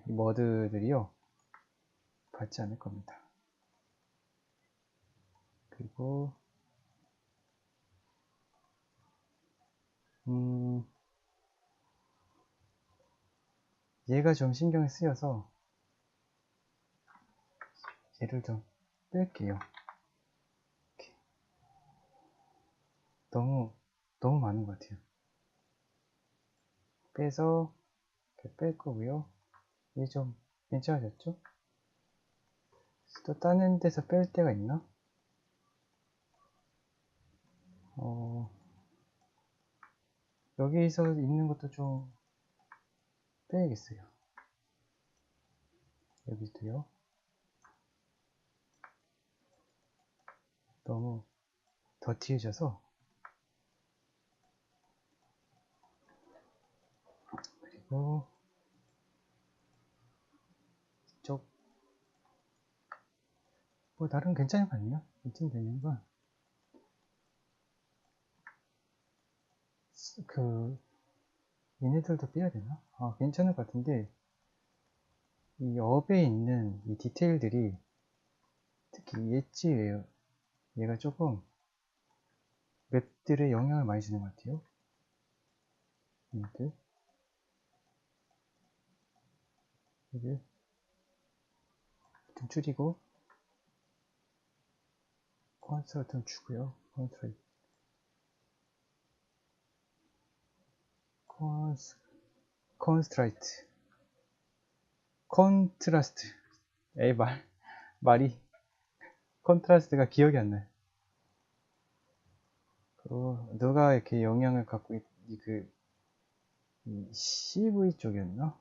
머드들이요. 받지 않을 겁니다. 그리고, 얘가 좀 신경이 쓰여서 얘를 좀 뺄게요. 이렇게. 너무 많은 것 같아요. 빼서 이렇게 뺄 거고요. 얘 좀 괜찮아졌죠? 또 다른 데서 뺄 때가 있나? 여기서 있는 것도 좀 빼야겠어요. 여기도요. 너무 더티해져서. 그리고 이쪽 뭐 나름 괜찮은 거 아니에요? 이쯤 되는 건 얘네들도 빼야 되나? 괜찮을 것 같은데 이 업에 있는 이 디테일들이 특히 엣지예요. 얘가 조금 맵들에 영향을 많이 주는 것 같아요. 얘들 얘를 좀 줄이고 컨트롤 좀 주고요. 컨스트라이트 컨트라스트 에이 말이 컨트라스트가 기억이 안 나요. 누가 이렇게 영향을 갖고 이 CV 쪽이었나?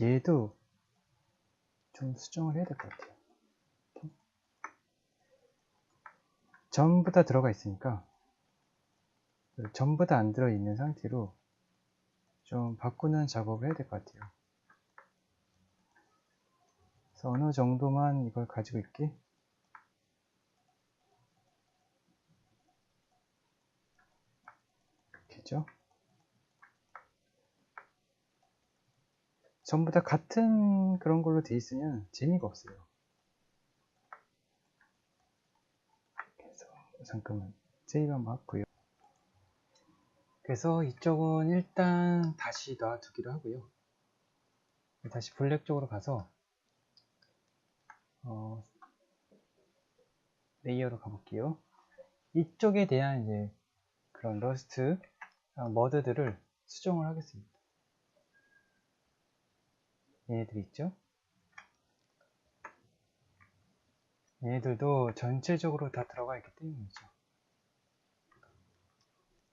얘도 좀 수정을 해야 될 것 같아요. 전부 다 들어가 있으니까 전부 다 안 들어있는 상태로 좀 바꾸는 작업을 해야 될 것 같아요. 그래서 어느 정도만 이걸 가지고 있게 이렇게죠. 전부 다 같은 그런 걸로 돼 있으면 재미가 없어요. 그래서 잠깐만 세이브 한번 하고요. 그래서 이쪽은 일단 다시 놔두기로 하고요. 다시 블랙 쪽으로 가서 레이어로 가볼게요. 이쪽에 대한 이제 그런 러스트 머드들을 수정을 하겠습니다. 얘네들 있죠? 얘네들도 전체적으로 다 들어가 있기 때문이죠.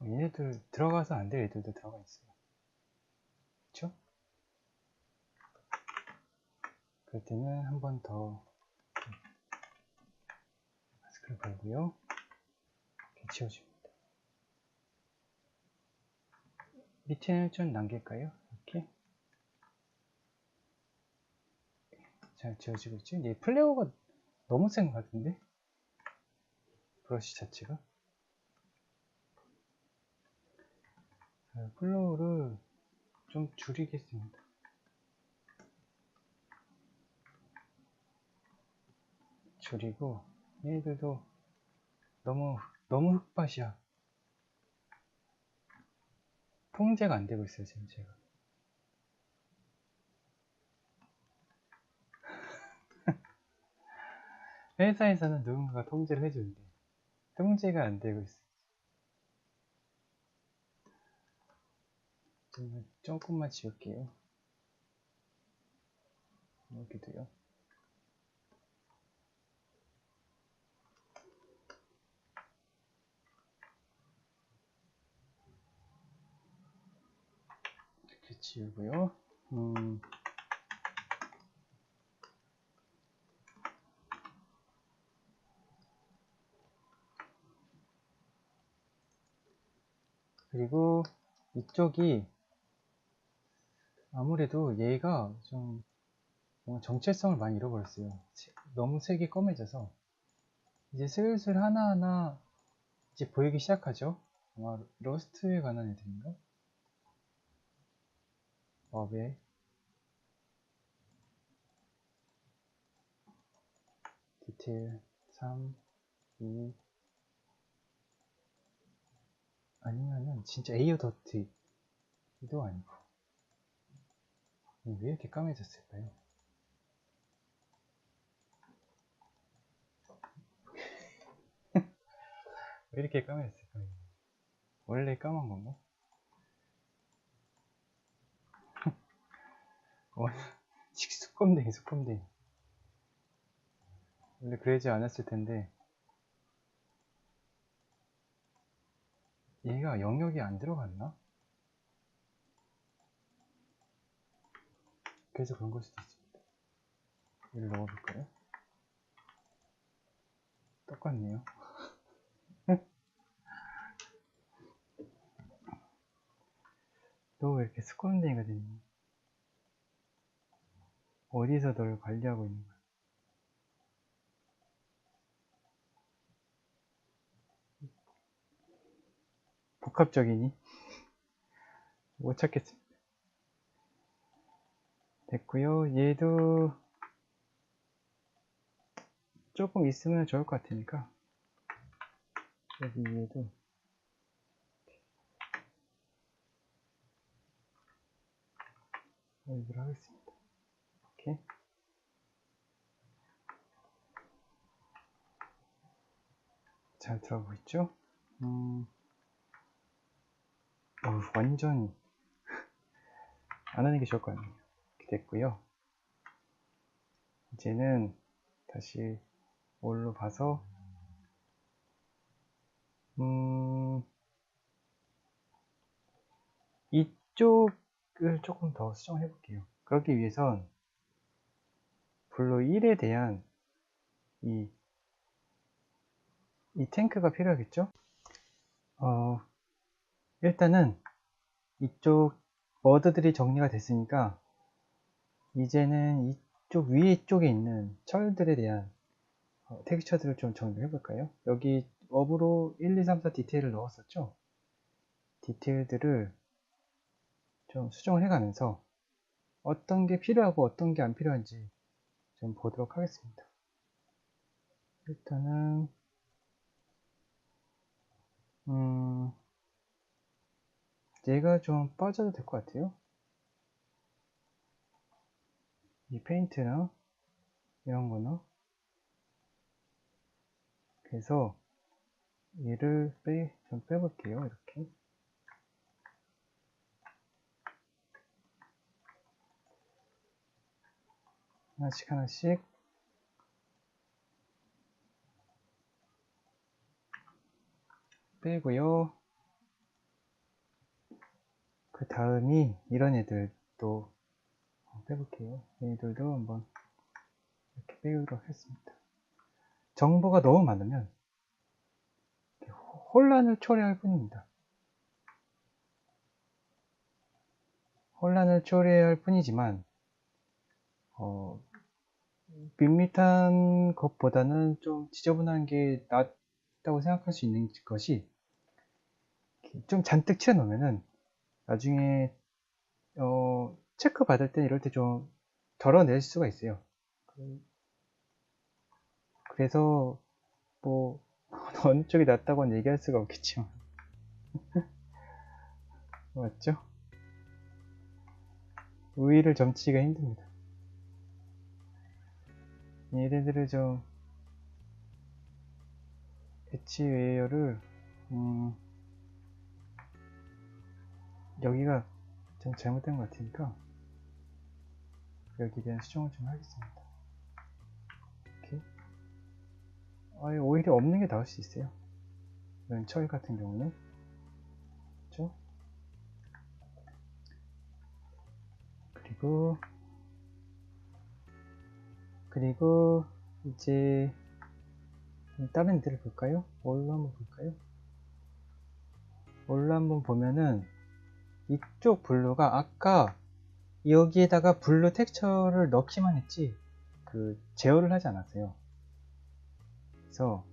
얘네들 들어가서 안 돼요. 얘들도 들어가 있어요. 그쵸? 그럴 때는 한 번 더 마스크를 걸고요. 이렇게 지워줍니다. 밑에는 좀 남길까요? 이렇게 잘 지워지고 있죠? 얘 플레어가 너무 센 것 같은데? 브러쉬 자체가 플로우를 좀 줄이겠습니다. 줄이고 얘들도 너무 흑밭이야. 통제가 안 되고 있어요 지금 제가. 회사에서는 누군가가 통제를 해주는데 통제가 안 되고 있어. 조금만 지울게요. 여기도요. 이렇게 지우고요. 그리고 이쪽이 아무래도 얘가 좀 정체성을 많이 잃어버렸어요. 너무 색이 검해져서 이제 슬슬 하나하나 이제 보이기 시작하죠. 아마 러스트에 관한 애들인가? 업에 디테일 3, 2 아니면은 진짜 에이어 더티도 아니고. 왜 이렇게 까매졌을까요? 왜 이렇게 까매졌을까요? 원래 까만 건가? 수검댕이. 원래 그러지 않았을 텐데, 얘가 영역이 안 들어갔나? 그래서 그런 걸 수도 있습니다. 얘를 넣어볼까요? 똑같네요. 너 왜 이렇게 수검댕이가 됐니? 어디서 널 관리하고 있는 거야? 복합적이니? 못 찾겠습니다. 됐고요. 얘도 조금 있으면 좋을 것 같으니까 여기 얘도 여기로 하겠습니다. 이렇게 잘 들어가고 있죠? 완전 안 하는 게 좋을 것 같네요. 이렇게 됐고요. 이제는 다시 올로 봐서 이쪽을 조금 더 수정해 볼게요. 그러기 위해선 블루 1에 대한 이 탱크가 필요하겠죠? 일단은 이쪽 머드들이 정리가 됐으니까 이제는 이쪽 위에 쪽에 있는 철들에 대한 텍스처들을 좀 정리해 볼까요? 여기 업으로 1, 2, 3, 4 디테일을 넣었었죠? 디테일들을 좀 수정을 해가면서 어떤 게 필요하고 어떤 게 안 필요한지 좀 보도록 하겠습니다. 일단은 얘가 좀 빠져도 될 것 같아요. 이 페인트나 이런 거나. 그래서 얘를 좀 빼볼게요. 이렇게. 하나씩 빼고요. 그 다음이 이런 애들도 빼볼게요. 얘들도 한번 이렇게 빼도록 하겠습니다. 정보가 너무 많으면 혼란을 초래할 뿐입니다. 혼란을 초래할 뿐이지만 밋밋한 것보다는 좀 지저분한 게 낫다고 생각할 수 있는 것이 좀 잔뜩 칠해놓으면은 나중에 체크 받을 때 이럴 때 좀 덜어낼 수가 있어요. 그래서 뭐 어느 쪽이 낫다고는 얘기할 수가 없겠지만 맞죠? 우위를 점치기가 힘듭니다. 얘네들을 좀 엣지 웨어를 여기가 좀 잘못된 것 같으니까 여기에 대한 수정을 좀 하겠습니다. 이렇게 오히려 없는 게 나을 수 있어요. 이런 철 같은 경우는 그렇죠? 그리고 이제 다른 애들을 볼까요? 뭘로 한번 볼까요? 뭘로 한번 보면은 이쪽 블루가 아까 여기에다가 블루 텍스처를 넣기만 했지 그 제어를 하지 않았어요. 그래서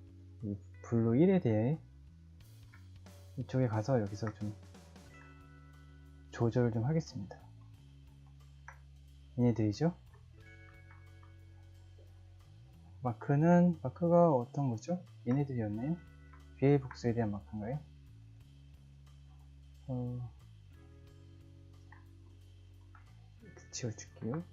이 블루 1에 대해 이쪽에 가서 여기서 좀 조절을 좀 하겠습니다. 얘네들이죠. 마크가 어떤 거죠? 얘네들이었나요? BA 복수에 대한 마크인가요? 이렇게 지워줄게요.